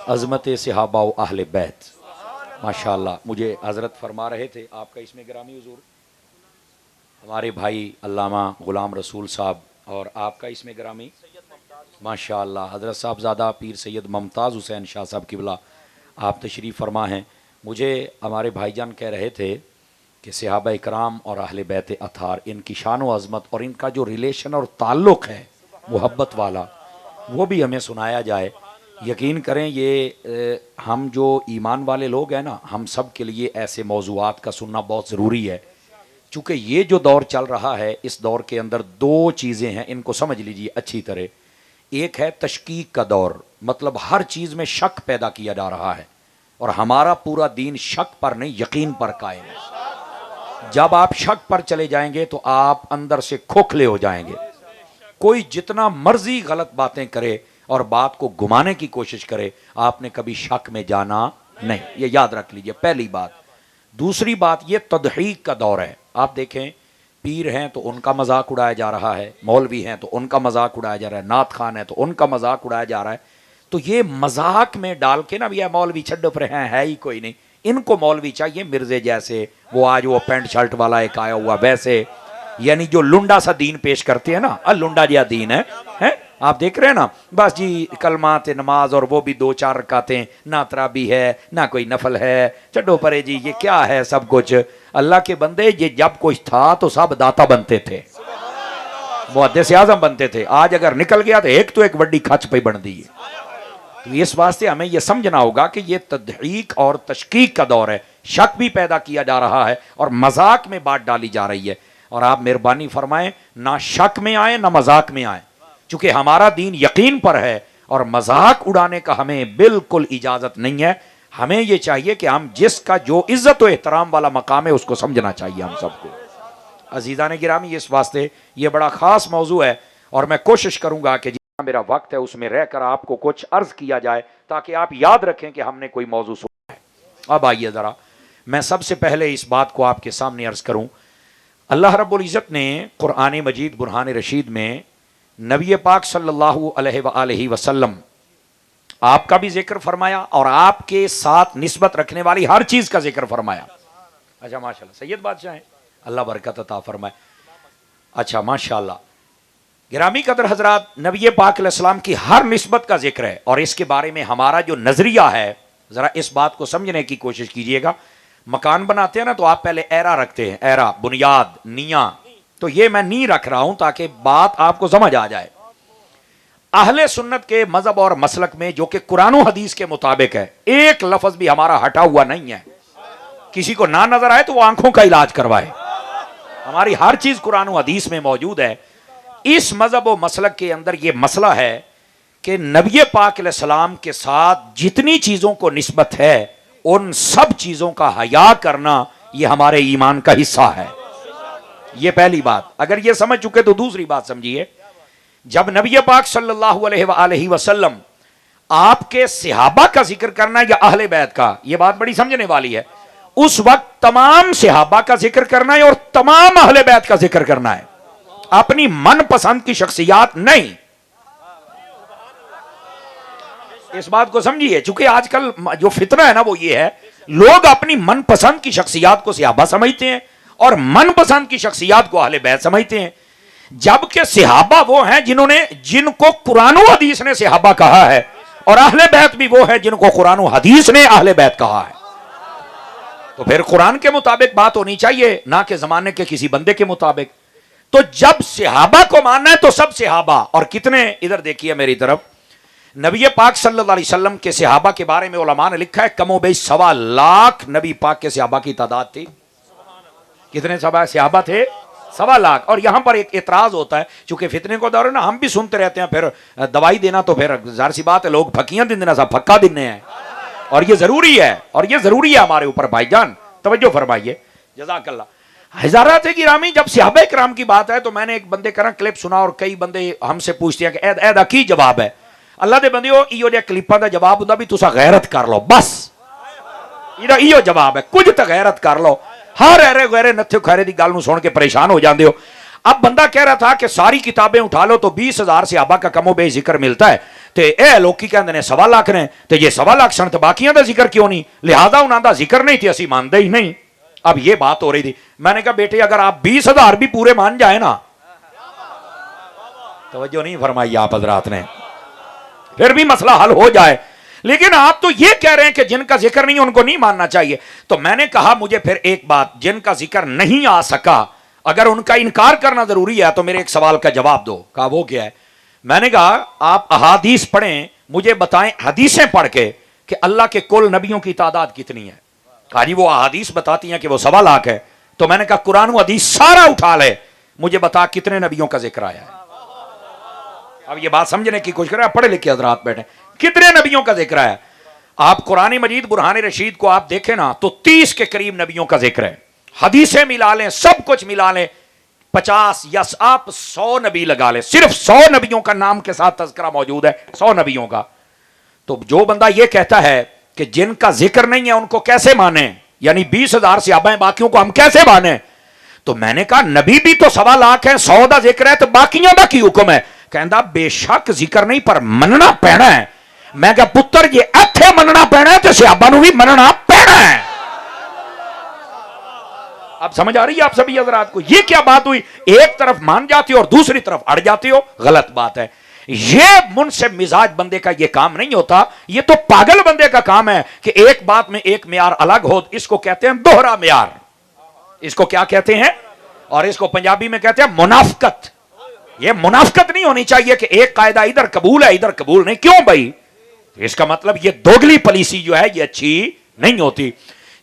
अज़मत सहाबा व अहले बैत। माशाअल्लाह, मुझे हज़रत फरमा रहे थे, आपका इसमें गिरामी हुज़ूर हमारे भाई अल्लामा ग़ुलाम रसूल साहब, और आपका इसमें गिरामी माशाअल्लाह हज़रत साहबज़ादा पीर सैयद मुमताज़ हुसैन शाह साहब किबला, आप तशरीफ़ फरमा हैं। मुझे हमारे भाईजान कह रहे थे कि सहाबा इकराम और अहले बैत अथार, इनकी शान व अज़मत और इनका जो रिलेशन और ताल्लुक़ है मोहब्बत वाला, वो भी हमें सुनाया जाए। यकीन करें ये हम जो ईमान वाले लोग हैं ना, हम सब के लिए ऐसे मौज़ूआत का सुनना बहुत ज़रूरी है। चूँकि ये जो दौर चल रहा है, इस दौर के अंदर दो चीज़ें हैं, इनको समझ लीजिए अच्छी तरह। एक है तशकीक का दौर, मतलब हर चीज़ में शक पैदा किया जा रहा है, और हमारा पूरा दीन शक पर नहीं यकीन पर कायम है। जब आप शक पर चले जाएंगे तो आप अंदर से खोखले हो जाएंगे। कोई जितना मर्जी गलत बातें करे और बात को घुमाने की कोशिश करे, आपने कभी शक में जाना नहीं, ये याद रख लीजिए, पहली बात। दूसरी बात, ये तदहीक का दौर है। आप देखें, पीर हैं तो उनका मजाक उड़ाया जा रहा है, मौलवी हैं तो उनका मजाक उड़ाया जा रहा है, नात खान है तो उनका मजाक उड़ाया जा रहा है। तो ये मजाक में डाल के ना, भैया मौलवी छड्डो पर है ही कोई नहीं, इनको मौलवी चाहिए मिर्जे जैसे, वो आज वो पैंट शर्ट वाला एक आया हुआ वैसे, यानी जो लुंडा सा दीन पेश करते हैं ना, लुंडा जहा दीन है? आप देख रहे हैं ना, बस जी कलमा ते नमाज, और वो भी 2-4 रकातें, ना तराबी है ना कोई नफल है, छड्डो परे जी, ये क्या है सब कुछ। अल्लाह के बंदे, ये जब कुछ था तो सब दाता बनते थे, मुहद्दिस आज़म बनते थे। आज अगर निकल गया तो एक बड़ी खच पे बन दी है। तो इस वास्ते हमें यह समझना होगा कि यह तदहीक और तशकीक का दौर है। शक भी पैदा किया जा रहा है और मजाक में बात डाली जा रही है। और आप मेहरबानी फरमाएं, ना शक में आए ना मजाक में आए, चूंकि हमारा दीन यकीन पर है, और मजाक उड़ाने का हमें बिल्कुल इजाजत नहीं है। हमें यह चाहिए कि हम जिसका जो इज्जत और एहतराम वाला मकाम है उसको समझना चाहिए हम सबको। अजीज़ान गिरामी, इस वास्ते ये बड़ा ख़ास मौजू है, और मैं कोशिश करूँगा कि जितना मेरा वक्त है उसमें रहकर आपको कुछ अर्ज़ किया जाए, ताकि आप याद रखें कि हमने कोई मौजू सुना है। अब आइए ज़रा मैं सबसे पहले इस बात को आपके सामने अर्ज़ करूँ। अल्लाह रब्बुल इज़्ज़त ने कुरान मजीद बुरहान रशीद में नबी पाक सल्लल्लाहु अलैहि वसल्लम आपका भी जिक्र फरमाया, और आपके साथ निस्बत रखने वाली हर चीज़ का जिक्र फरमाया। अच्छा माशाल्लाह, सैयद बादशाह हैं, अल्लाह बरकत अता फरमाए। अच्छा माशाल्लाह, गिरामी कदर हजरात, नबी पाक अलैहिस्सलाम की हर निस्बत का जिक्र है, और इसके बारे में हमारा जो नजरिया है, जरा इस बात को समझने की कोशिश कीजिएगा। मकान बनाते हैं ना, तो आप पहले एरा रखते हैं, एरा बुनियाद निया, तो ये मैं नी रख रहा हूं ताकि बात आपको समझ आ जाए। अहले सुन्नत के मजहब और मसलक में, जो कि कुरान और हदीस के मुताबिक है, एक लफ्ज भी हमारा हटा हुआ नहीं है। किसी को ना नजर आए तो वो आंखों का इलाज करवाए, हमारी हर चीज कुरान और हदीस में मौजूद है। इस मजहब और मसलक के अंदर यह मसला है कि नबी पाक अलैहिस्सलाम के साथ जितनी चीजों को निस्बत है, उन सब चीजों का हया करना यह हमारे ईमान का हिस्सा है। यह पहली बात। अगर यह समझ चुके तो दूसरी बात समझिए। जब नबी पाक सल्लल्लाहु अलैहि वसल्लम आपके सहाबा का जिक्र करना या अहले बैत का, यह बात बड़ी समझने वाली है। उस वक्त तमाम सहाबा का जिक्र करना है और तमाम अहले बैत का जिक्र करना है, अपनी मनपसंद की शख्सियात नहीं। इस बात को समझिए, चूंकि आजकल जो फितना है ना, वो ये है, लोग अपनी मनपसंद की शख्सियात को सहाबा समझते हैं और मनपसंद की शख्सियात को अहले बैत समझते हैं। जबकि सहाबा वो हैं जिनको कुरान और हदीस ने सहाबा कहा है, और अहले बैत भी वो है जिनको कुरान और हदीस ने अहले बैत कहा है। तो फिर कुरान के मुताबिक बात होनी चाहिए, ना कि जमाने के किसी बंदे के मुताबिक। तो जब सहाबा को मानना है तो सब सहाबा, और कितने, इधर देखिए मेरी तरफ, नबी पाक सल्लल्लाहु अलैहि वसल्लम के सहाबा के बारे में उलमा ने लिखा है, कमो बेश 1.25 लाख नबी पाक के सहाबा की तादाद थी। कितने सहाबा थे? 1.25 लाख। और यहां पर एक एतराज होता है, चूंकि फितने को दौर है ना, हम भी सुनते रहते हैं, फिर दवाई देना तो फिर जाहिर सी बात है, लोग फकियां दिन देना सब फक्का दिने हैं, और ये जरूरी है, और ये जरूरी है हमारे ऊपर। भाईजान तवज्जो फरमाइए, जज़ाकल्लाह। हज़ारात गिरामी, जब सहाबा किराम की बात है तो मैंने एक बंदे का क्लिप सुना, और कई बंदे हमसे पूछते हैं कि ऐदा की जवाब है। अल्लाह दे बंदियो, इहो जे क्लिपां दा जवाब हुंदा भी तुसा गैरत कर लो, बस इहदा इहो जवाब है, कुछ तो गैरत कर लो। हर ऐरे गैरे नत्थे खैरे दी गल नूं सुन के परेशान हो जांदे हो। अब बंदा कह रहा था कि सारी किताबें उठा लो तो 20,000 सहाबा का कमो बे जिक्र मिलता है, तो ए लोग की कहते ने 1.25 लाख ने, तो ये 1.25 लाख सन तो बाकियों का जिक्र क्यों नहीं, लिहाजा उन्होंने जिक्र नहीं थी, असी मानते ही नहीं। अब ये बात हो रही थी। मैंने कहा बेटे अगर आप 20,000 भी पूरे मान जाए ना, तवज्जो नहीं फरमाई आप हजरात ने, फिर भी मसला हल हो जाए। लेकिन आप तो ये कह रहे हैं कि जिनका जिक्र नहीं उनको नहीं मानना चाहिए। तो मैंने कहा मुझे फिर एक बात, जिनका जिक्र नहीं आ सका, अगर उनका इनकार करना जरूरी है तो मेरे एक सवाल का जवाब दो। कहा वो क्या है? मैंने कहा आप अहादीस पढ़ें, मुझे बताएं हदीसें पढ़ के कि अल्लाह के कुल नबियों की तादाद कितनी है। कहा जी वो अहादीस बताती हैं कि वो 1.25 लाख है। तो मैंने कहा कुरान व हदीस सारा उठा ले, मुझे बता कितने नबियों का जिक्र आया है। अब ये बात समझने की कोशिश करें, पढ़े लिखे हजरात बैठे, कितने नबियों का जिक्र है। आप कुरान मजीद बुरहान रशीद को आप देखें ना तो 30 के करीब नबियों का जिक्र है। हदीसें मिला लें, सब कुछ मिला लें, 50 या आप 100 नबी लगा लें, सिर्फ 100 नबियों का नाम के साथ तज़किरा मौजूद है, 100 नबियों का। तो जो बंदा ये कहता है कि जिनका जिक्र नहीं है उनको कैसे माने, यानी 20,000 सहाबा हैं बाकियों को हम कैसे माने, तो मैंने कहा नबी भी तो 1.25 लाख है, 100 का जिक्र है, तो बाकियों का की हुक्म है। कहता बेशक जिक्र नहीं पर मनना पैना है। मैं कहा पुत्र जे इत्थे मनना पैना है तो सहाबा नूं भी मनना पैना है। अब समझ आ रही है आप सभी हजरात को? ये क्या बात हुई? एक तरफ मान जाती हो और दूसरी तरफ अड़ जाती हो, गलत बात है। ये मुनसिब मिजाज बंदे का ये काम नहीं होता, ये तो पागल बंदे का काम है कि एक बात में एक म्यार अलग हो। इसको कहते हैं दोहरा म्यार। इसको क्या कहते हैं? और इसको पंजाबी में कहते हैं मुनाफकत। ये मुनाफकत नहीं होनी चाहिए कि एक कायदा इधर कबूल है इधर कबूल नहीं। क्यों भाई? इसका मतलब ये दोगली पॉलिसी जो है ये अच्छी नहीं होती।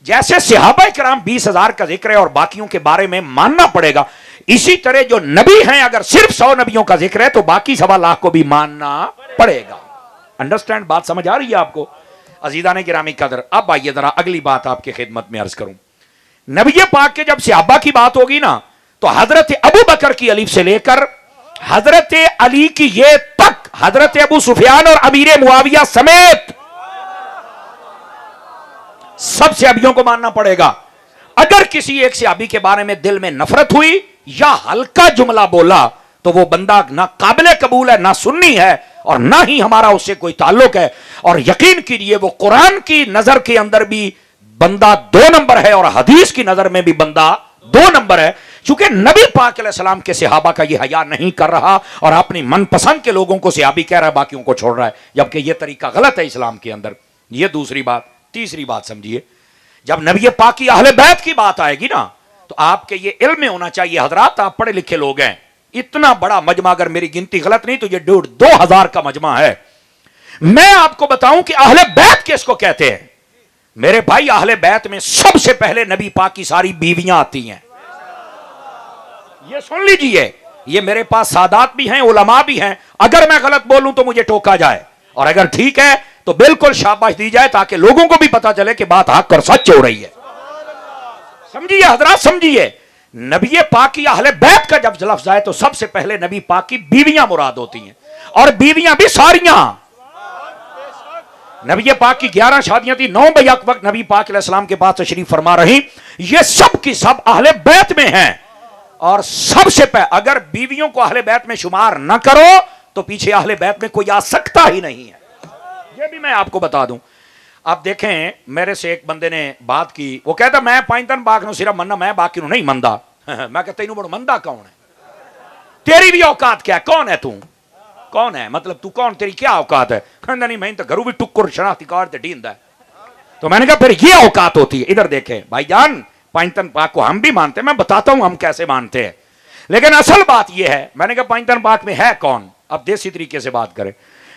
जैसे सहाबा किराम 20,000 का जिक्र है और बाकियों के बारे में मानना पड़ेगा, इसी तरह जो नबी हैं अगर सिर्फ 100 नबियों का जिक्र है तो बाकी 1.25 लाख को भी मानना पड़ेगा। अंडरस्टैंड? बात समझ आ रही है आपको? अजीज़ान गिरामी कदर, अब आइए जरा अगली बात आपकी खिदमत में अर्ज करूं। नबी पाक के जब सहाबा की बात होगी ना तो हजरत अबू बकर की अलीफ से लेकर हजरत अली की ये तक, हजरत अबू सुफियान और अमीर मुआविया समेत सब सहाबियों को मानना पड़ेगा। अगर किसी एक सहाबी के बारे में दिल में नफरत हुई या हल्का जुमला बोला तो वो बंदा ना काबिल कबूल है, ना सुन्नी है और ना ही हमारा उससे कोई ताल्लुक है। और यकीन कीजिए वो कुरान की नजर के अंदर भी बंदा 2 नंबर है और हदीस की नजर में भी बंदा 2 नंबर है। चूंकि नबी पाक अलैहिस्सलाम के सहाबा का ये हया नहीं कर रहा और अपनी मनपसंद के लोगों को सहाबी कह रहा है, बाकियों को छोड़ रहा है, जबकि यह तरीका गलत है इस्लाम के अंदर। यह दूसरी बात। तीसरी बात समझिए, जब नबी पाक की अहले बैत की बात आएगी ना तो आपके ये इल्म में होना चाहिए हजरात, आप पढ़े लिखे लोग हैं, इतना बड़ा मजमा, अगर मेरी गिनती गलत नहीं तो ये 2,000 का मजमा है। मैं आपको बताऊं कि अहले बैत किसको कहते हैं। मेरे भाई अहले बैत में सबसे पहले नबी पाक की सारी बीवियां आती हैं। ये सुन लीजिए, ये मेरे पास सादात भी हैं, उलमा भी हैं। अगर मैं गलत बोलूं तो मुझे टोका जाए और अगर ठीक है तो बिल्कुल शाबाश दी जाए ताकि लोगों को भी पता चले कि बात हक और सच हो रही है। समझिए हजरात, समझिए। नबी पाक की अहले बैत का जब लफ्ज आए तो सबसे पहले नबी पाक की बीवियां मुराद होती हैं और बीवियां भी सारियां। नबी पाक की 11 शादियां थी, 9 बैक वक्त नबी पाक अलैहिस्सलाम के पास तशरीफ फरमा रही। ये सब की सब अहले बैत में हैं। और सबसे पहले अगर बीवियों को अहले बैत में शुमार न करो तो पीछे अहले बैत में कोई आ सकता ही नहीं है। यह भी मैं आपको बता दूं। आप देखें, मेरे से एक बंदे ने बात की, वो कहता मैं पैंतन बाग नु सिर्फ मनना, मैं बाकी नु नहीं मनदा। मैं कहता तेनू बड़ा मंदा कौन है? तेरी भी औकात क्या है? कौन है तू? कौन है मतलब तू कौन? तेरी क्या औकात है? कहता नहीं मैं तो घरू भी टुक्कुर शनाख्ती कार्ड ढींदा है। तो मैंने कहा फिर ये औकात होती है। इधर देखें भाईजान, पैंतन पाक को हम भी मानते हैं, मैं बताता हूं हम कैसे मानते हैं, लेकिन असल बात यह है। मैंने कहा पैंतन पाक में है कौन? अब देसी तरीके से बात करें।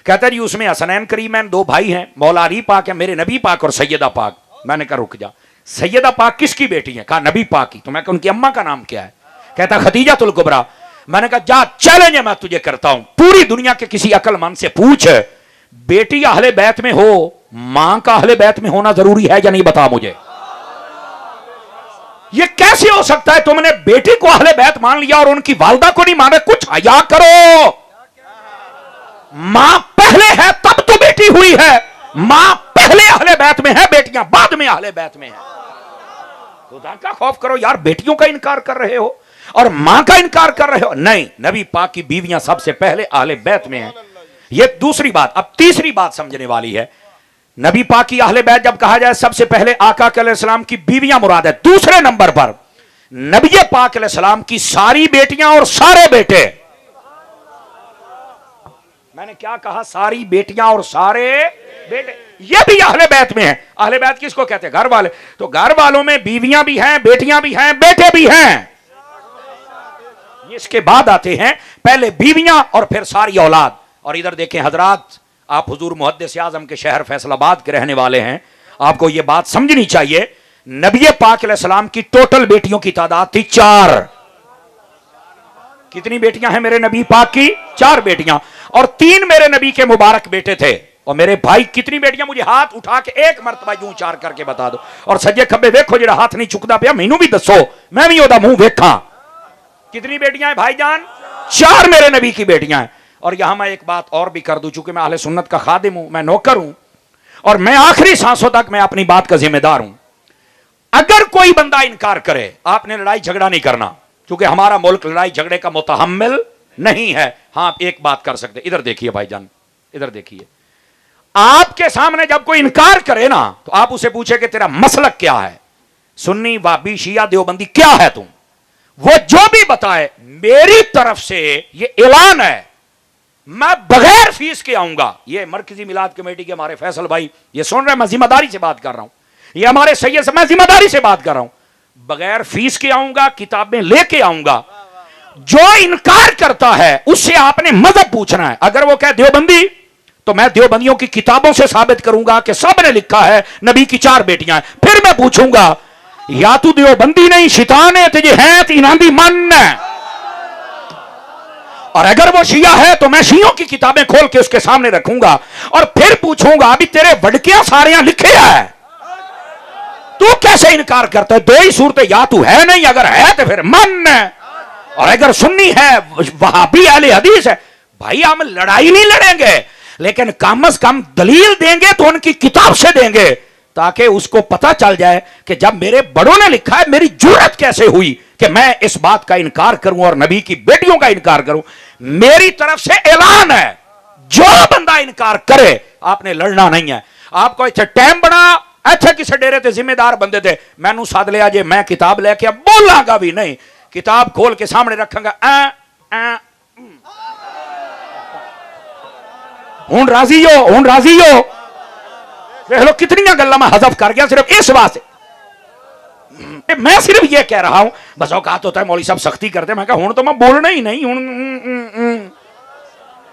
कहता जी उसमें हसनैन करीमैन 2 भाई हैं, मौला अली पाक है, मेरे नबी पाक और सैयदा पाक। मैंने कहा रुक जा, सैयदा पाक किसकी बेटी है? कहा नबी पाक की। तो मैं कहा उनकी अम्मा का नाम क्या है? कहता खदीजातुल कुबरा। मैंने कहा जा चैलेंज है मैं तुझे करता हूं, पूरी दुनिया के किसी अक्लमंद से पूछ, बेटी अहले बैत में हो, मां का अहले बैत में होना जरूरी है या नहीं? बता मुझे। ये कैसे हो सकता है? तुमने बेटी को अहले बैत मान लिया और उनकी वालदा को नहीं माना। कुछ हया करो। मां पहले है तब तो बेटी हुई है। मां पहले अहले बैत में है, बेटियां बाद में अहले बैत में है। खुदा का खौफ करो यार, बेटियों का इनकार कर रहे हो। और मां का इनकार कर रहे हो? नहीं, नबी पाक की बीवियां सबसे पहले अहले बैत में हैं। ये दूसरी बात। अब तीसरी बात समझने वाली है। नबी पाक की अहले बैत जब कहा जाए, सबसे पहले आका अलैहिस्सलाम की बीवियां मुराद है। दूसरे नंबर पर नबी पाक अलैहिस्सलाम की सारी बेटियां और सारे बेटे। मैंने क्या कहा? सारी बेटियां और सारे बेटे, ये भी अहले बैत में है। अहले बैत किसको कहते हैं? घर वाले। तो घर वालों में बीवियां भी हैं, बेटियां भी हैं, बेटे भी हैं। इसके बाद आते हैं पहले बीवियां और फिर सारी औलाद। और इधर देखें हजरात, आप हुजूर मुहद्दिस आजम के शहर फैसलाबाद के रहने वाले हैं, आपको यह बात समझनी चाहिए। नबी पाक अलैहिस्सलाम की टोटल बेटियों की तादाद थी 4। कितनी बेटियां हैं मेरे नबी पाक की? 4 बेटियां। और 3 मेरे नबी के मुबारक बेटे थे। और मेरे भाई कितनी बेटियां? मुझे हाथ उठा के एक मरतबा यूं 4 करके बता दो। और सज्जे खब्बे देखो, जरा हाथ नहीं चुकता पिया, मैनू भी दसो, मैं भी ओदा मुंह वेखा। कितनी बेटियां हैं भाईजान? 4 मेरे नबी की बेटियां हैं। और यहां मैं एक बात और भी कर दूं, चूंकि मैं अहले सुन्नत का खादिम हूं, मैं नौकर हूं, और मैं आखिरी सांसों तक मैं अपनी बात का जिम्मेदार हूं। अगर कोई बंदा इनकार करे, आपने लड़ाई झगड़ा नहीं करना, क्योंकि हमारा मुल्क लड़ाई झगड़े का मुतहम्मिल नहीं है। हाँ, एक बात कर सकते। इधर देखिए भाईजान, इधर देखिए, आपके सामने जब कोई इनकार करे ना, तो आप उसे पूछे कि तेरा मसलक क्या है, सुन्नी, वाबी, शिया, देवबंदी, क्या है तुम? वो जो भी बताए, मेरी तरफ से ये ऐलान है, मैं बगैर फीस के आऊंगा। ये मरकजी मिलाद कमेटी के हमारे फैसल भाई ये सुन रहे हैं, मैं जिम्मेदारी से बात कर रहा हूं। ये हमारे सैयद से मैं जिम्मेदारी से बात कर रहा हूं। बगैर फीस के आऊंगा, किताबें लेके आऊंगा। जो इनकार करता है उससे आपने मजहब पूछना है। अगर वो कहे देवबंदी, तो मैं देवबंदियों की किताबों से साबित करूंगा कि सबने लिखा है नबी की 4 बेटियां हैं। फिर मैं पूछूंगा, या तू देवबंदी नहीं शैतान है, तुझे है तीनांदी मन है। और अगर वो शिया है तो मैं शियों की किताबें खोल के उसके सामने रखूंगा और फिर पूछूंगा, अभी तेरे वडकियां सारियां लिखे है, तू कैसे इनकार करता है? 2 ही सूरतें, या तू है नहीं, अगर है तो फिर मन है, और अगर सुन्नी है, वहाबी अहले हदीस है। भाई हम लड़ाई नहीं लड़ेंगे, लेकिन कम से कम दलील देंगे तो उनकी किताब से देंगे, ताकि उसको पता चल जाए कि जब मेरे बड़ों ने लिखा है, मेरी जुर्रत कैसे हुई कि मैं इस बात का इनकार करूं और नबी की बेटियों का इनकार करूं। मेरी तरफ से ऐलान है, जो बंदा इनकार करे, आपने लड़ना नहीं है। आपको इतना टाइम बना, अच्छा किसी डेरे ते जिम्मेदार बंदे थे, मैनू सद लिया जे, मैं किताब लेके अब बोलांगा भी नहीं, किताब खोल के सामने रखांगा। हूं राजी हो, हूं राजी हो। देख लो कितनी गल्लां मैं हजफ कर गया सिर्फ इस वास्ते। मैं सिर्फ ये कह रहा हूं, बस औकात होता है मौलवी साहब सख्ती करते, मैं कहा हूं तो मैं बोलना ही नहीं,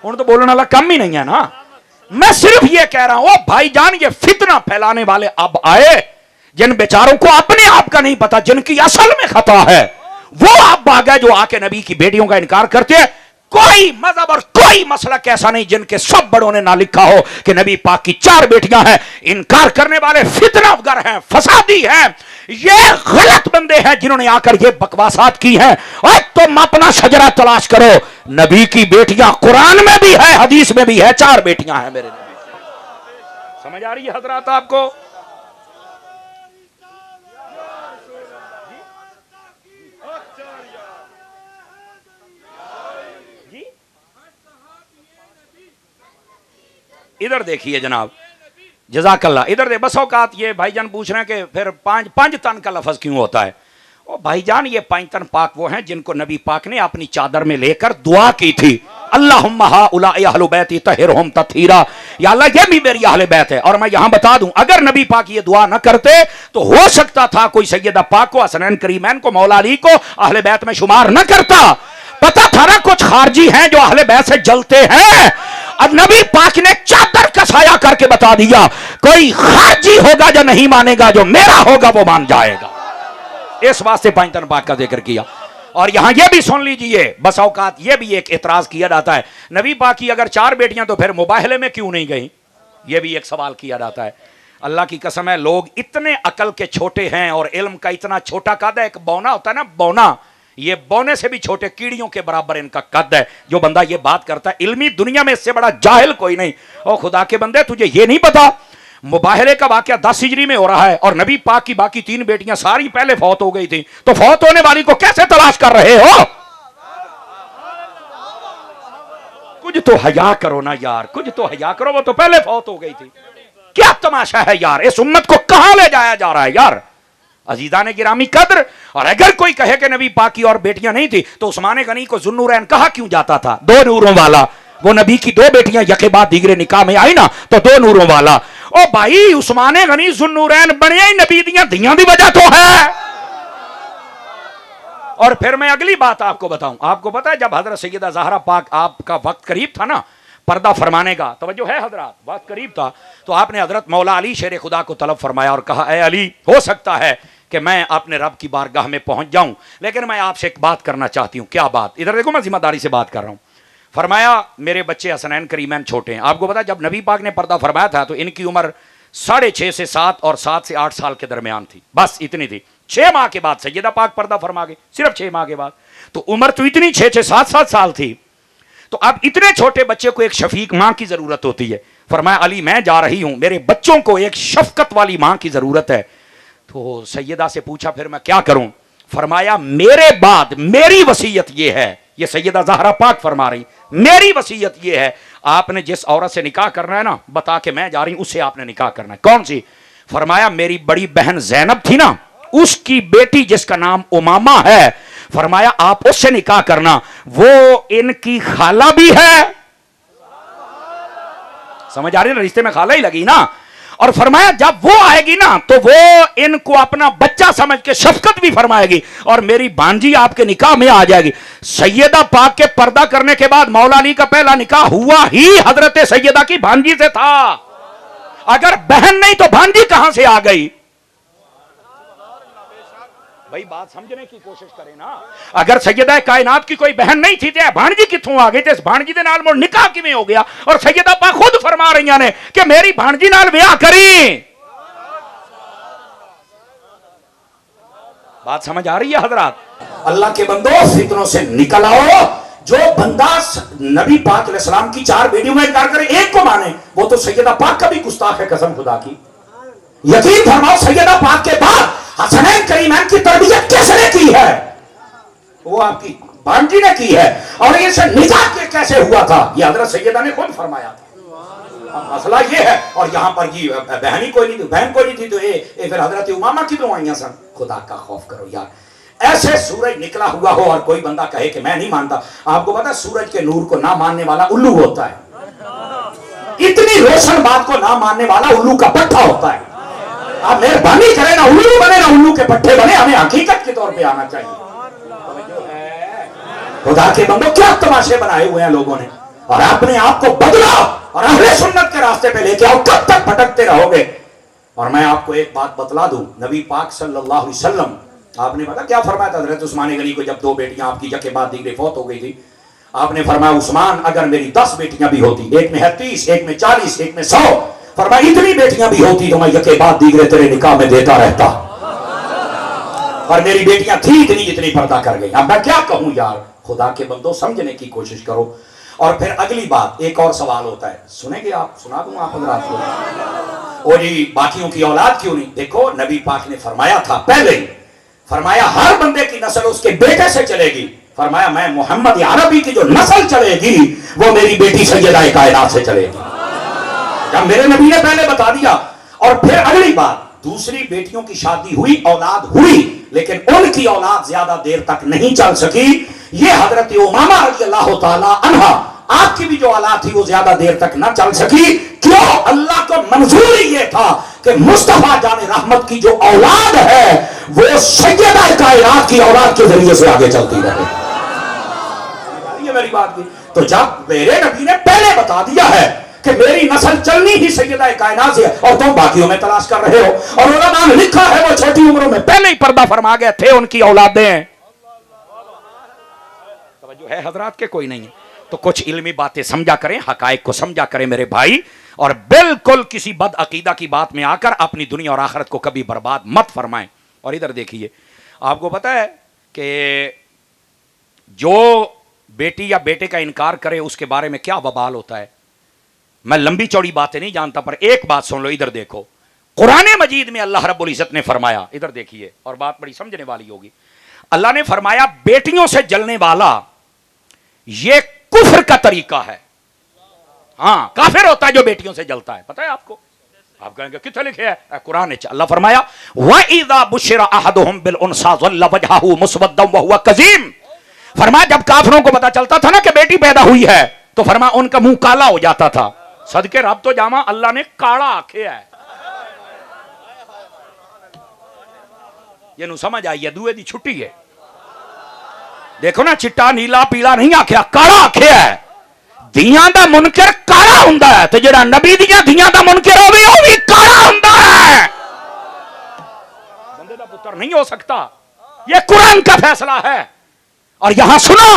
हूं तो बोलने वाला कम ही नहीं है ना। मैं सिर्फ ये कह रहा हूं, ओ भाईजान, ये फितना फैलाने वाले अब आए, जिन बेचारों को अपने आप का नहीं पता, जिनकी असल में खता है, वो अब आ गए जो आके नबी की बेटियों का इनकार करते हैं। कोई मजहब और कोई मसलक ऐसा नहीं जिनके सब बड़ों ने ना लिखा हो कि नबी पाक की 4 बेटियां हैं। इनकार करने वाले फितनागर हैं, फसादी हैं, ये गलत बंदे हैं जिन्होंने आकर ये बकवासात की हैं। और तुम अपना शजरा तलाश करो, नबी की बेटियां कुरान में भी है, हदीस में भी है, 4 बेटियां हैं मेरे नबी। समझ आ रही है हजरात आपको? इधर देखिए जनाब, जज़ाकल्लाह, इधर दे। बस औकात ये भाईजान पूछ रहे हैं कि फिर 5 तन का लफ्ज क्यों होता है? ओ भाईजान, ये 5 तन पाक वो हैं जिनको नबी पाक ने अपनी चादर में लेकर दुआ की थी, अल्लाहुम्मा हाउलाए अहलु बैती तहिरहुम तत्हीरा, या अल्लाह ये भी मेरी अहले बैत है। और मैं यहां बता दूं, अगर नबी पाक ये दुआ न करते तो हो सकता था कोई सैयदा पाक को, हसनैन करीमैन को, मौला अली को अहले बैत में शुमार न करता। पता था ना कुछ खारजी हैं जो अहले बैत से जलते हैं, और नबी पाक ने चादर का साया करके बता दिया, कोई खारजी होगा जो नहीं मानेगा, जो मेरा होगा वो मान जाएगा। इस वास्ते 5 तन पाक का जिक्र किया। और यहां यह भी सुन लीजिए, बस औकात ये भी एक एतराज किया जाता है, नबी पाक की अगर 4 बेटियां तो फिर मुबाहले में क्यों नहीं गई? यह भी एक सवाल किया जाता है। अल्लाह की कसम है, लोग इतने अकल के छोटे हैं और इल्म का इतना छोटा कद है। एक बौना होता है ना, बौना, ये बौने से भी छोटे कीड़ियों के बराबर इनका कद है। जो बंदा ये बात करता है, इल्मी दुनिया में इससे बड़ा जाहिल कोई नहीं। ओ खुदा के बंदे, तुझे ये नहीं पता मुबाहरे का वाकया 10 हिजरी में हो रहा है और नबी पाक की बाकी 3 बेटियां सारी पहले फौत हो गई थी, तो फौत होने वाली को कैसे तलाश कर रहे हो? कुछ तो हया करो ना यार, कुछ तो हया करो, वो तो पहले फौत हो गई थी। क्या तमाशा है यार, इस उम्मत को कहां ले जाया जा रहा है यार। अजीजा ने गिरामी कद्र, और अगर कोई कहे कि नबी पाक की और बेटियां नहीं थी तो उस्मान गनी को जुन्नूरैन कहा क्यों जाता था? 2 नूरों वाला। वो नबी की 2 बेटियां यके बाद दीगरे निकाह में आई ना, तो 2 नूरों वाला। ओ भाई, उस्मान गनी जुन्नूरैन बने ही नबी दियां दी वजह तो है। और फिर मैं अगली बात आपको बताऊं, आपको पता है जब हजरत सैयदा ज़हरा पाक, आपका वक्त करीब था ना पर्दा फरमाने का, तवज्जो है हजरत, वक्त करीब था, तो आपने हजरत मौला अली शेर खुदा को तलब फरमाया और कहा, ए अली, हो सकता है कि मैं अपने रब की बारगाह में पहुंच जाऊं, लेकिन मैं आपसे एक बात करना चाहती हूं। क्या बात? इधर देखो, मैं जिम्मेदारी से बात कर रहा हूं। फरमाया, मेरे बच्चे हसनैन करीमैन छोटे हैं। आपको पता है जब नबी पाक ने पर्दा फरमाया था तो इनकी उम्र 6.5 से 7 और 7 से 8 साल के दरमियान थी, बस इतनी थी। 6 माह के बाद सैयदा पाक पर्दा फरमा गई, सिर्फ 6 माह के बाद। तो उम्र तो इतनी 6 7 साल थी। तो अब इतने छोटे बच्चे को एक शफीक मां की जरूरत होती है। फरमाया, अली मैं जा रही हूं, मेरे बच्चों को एक शफकत वाली मां की जरूरत है। तो सैयदा से पूछा, फिर मैं क्या करूं? फरमाया, मेरे बाद मेरी वसीयत यह है, यह सैयदा ज़हरा पाक फरमा रही, मेरी वसीयत यह है, आपने जिस औरत से निकाह करना है ना, बता के मैं जा रही हूं, उससे आपने निकाह करना है। कौन सी? फरमाया, मेरी बड़ी बहन जैनब थी ना, उसकी बेटी जिसका नाम उमामा है, फरमाया आप उससे निकाह करना, वो इनकी खाला भी है। समझ आ रही है ना, रिश्ते में खाला ही लगी ना। और फरमाया जब वो आएगी ना तो वो इनको अपना बच्चा समझ के शफकत भी फरमाएगी और मेरी भांजी आपके निकाह में आ जाएगी। सैयदा पाक के पर्दा करने के बाद मौला अली का पहला निकाह हुआ ही हजरत सैयदा की भांजी से था। अगर बहन नहीं तो भांजी कहां से आ गई? भाई बात समझने की कोशिश करें ना। अगर सैयदा कायनात की कोई बहन नहीं थी तो भांजी कित्थों आ गई? तो इस भांजी दे नाल मोर निकाह किवें हो गया? और सैयदा पाक खुद फरमा रही ने कि मेरी भांजी नाल ब्याह करी। बात समझ आ रही है हजरात? अल्लाह के बंदो, फितनों से निकल आओ। जो बंदा नबी पाक अलैहिस्सलाम की 4 बेटियों में इनकार करे, एक को माने, वो तो सैयदा पाक का भी गुस्ताख है, कसम खुदा की। यकीन फरमाओ, सैयदा पाक के बाद हसनैन करीमैन की तरबियत किसने की है? वो आपकी भांजी ने की है। और इनसे निकाह कैसे हुआ था? ये हजरत सैयदा ने खुद फरमाया था। अब मसला ये है, और यहां पर ये बहनी कोई नहीं थी, बहन कोई नहीं थी, तो ये फिर हजरत उमामा क्यों आई सन? खुदा का खौफ करो यार। ऐसे सूरज निकला हुआ हो और कोई बंदा कहे कि मैं नहीं मानता। आपको पता है सूरज के नूर को ना मानने वाला उल्लू होता है। इतनी रोशन बात को ना मानने वाला उल्लू का पट्टा होता है। आप मेहरबानी करें, ना उल्लू बने ना उल्लू के पट्टे बने, हमें हकीकत के तौर पे आना चाहिए। खुदा के बंदो, क्या तमाशे बनाए हुए हैं लोगों ने, और अपने आप को बदला और अहले सुन्नत के रास्ते पे लेके आओ। कब तक भटकते रहोगे? और मैं आपको एक बात बतला दूं, नबी पाक सल्लल्लाहु अलैहि वसल्लम, आपने पता क्या फरमाया था हजरत उस्मान गनी को जब 2 बेटियां आपकी जके बाद दीगरे फौत हो गई थी? आपने फरमाया, उस्मान अगर मेरी 10 बेटियां भी होती, एक में है 30, एक में 40, एक में 100, फरमाया इतनी बेटियां भी होती तो मैं यके बाद दीगरे तेरे निकाह में देता रहता। और मेरी बेटियां थी इतनी जितनी पर्दा कर गई। अब मैं क्या कहूं यार। खुदा के बंदो, समझने की कोशिश करो। और फिर अगली बात, एक और सवाल होता है, सुनेंगे आप? सुना दूं आप हजरात को? और जी बाकियों की औलाद क्यों नहीं? देखो नबी पाक ने फरमाया था पहले ही, फरमाया हर बंदे की नस्ल उसके बेटे से चलेगी। फरमाया मैं मोहम्मद अरबी की जो नस्ल चलेगी वो मेरी बेटी सैयदा कायनात से चलेगी। जब मेरे नबी ने पहले बता दिया। और फिर अगली बात, दूसरी बेटियों की शादी हुई, औलाद हुई, लेकिन उनकी औलाद ज्यादा देर तक नहीं चल सकी। ये हजरत उमामा रज़ियल्लाहु ताला अन्हा, आपकी भी जो औलाद थी वो ज्यादा देर तक ना चल सकी। क्यों? अल्लाह को मंजूर ही ये था कि मुस्तफा जाने रहमत की जो औलाद है वो सैयदा कायनात की औलाद के जरिए से आगे चलती रहे। ये मेरी बात की। तो जब मेरे नबी ने पहले बता दिया है कि मेरी नस्ल चलनी ही सैयदा कायनात से, और तुम बाकियों में तलाश कर रहे हो, और उलमा ने लिखा है वो छोटी उम्रों में पहले ही पर्दा फरमा गए थे उनकी औलादें। तवज्जो है हजरात के? कोई नहीं है तो कुछ इल्मी बातें समझा करें, हकायक को समझा करें मेरे भाई, और बिल्कुल किसी बद अकीदा की बात में आकर अपनी दुनिया और आखिरत को कभी बर्बाद मत फरमाएं। और इधर देखिए, आपको पता है कि जो बेटी या बेटे का इनकार करे उसके बारे में क्या वबाल होता है? मैं लंबी चौड़ी बातें नहीं जानता, पर एक बात सुन लो, इधर देखो। कुरान मजीद में अल्लाह रब्बुल इज्जत ने फरमाया, इधर देखिए, और बात बड़ी समझने वाली होगी। अल्लाह ने फरमाया बेटियों से जलने वाला ये कुफ्र का तरीका है। हाँ, काफिर होता है जो बेटियों से जलता है, पता है आपको? आप कहेंगे किथे लिखे है? कुरान ने। अल्लाह फरमाया व इज़ा बुशिरा अहदुहुम बिल उनसा ज़ल्ला वजहहु मुस्वद्दन व हुवा कज़ीम। फरमाया जब काफिरों को पता चलता था ना कि बेटी पैदा हुई है, तो फरमाया उनका मुंह काला हो जाता था। सदके रब तो जामा, अल्लाह ने काला आखे है। ये नु समझ आई है, दुए दी छुट्टी है। देखो ना, चिट्टा नीला पीला नहीं आख्या, काला आखे है। धियां दा मुनकर काला हुंदा है, ते जेड़ा नबी दियां धियां दा मुनकर होवे ओ भी काला हुंदा है। बंदे दा पुत्र नहीं हो सकता। ये कुरान का फैसला है। और यहां सुनो,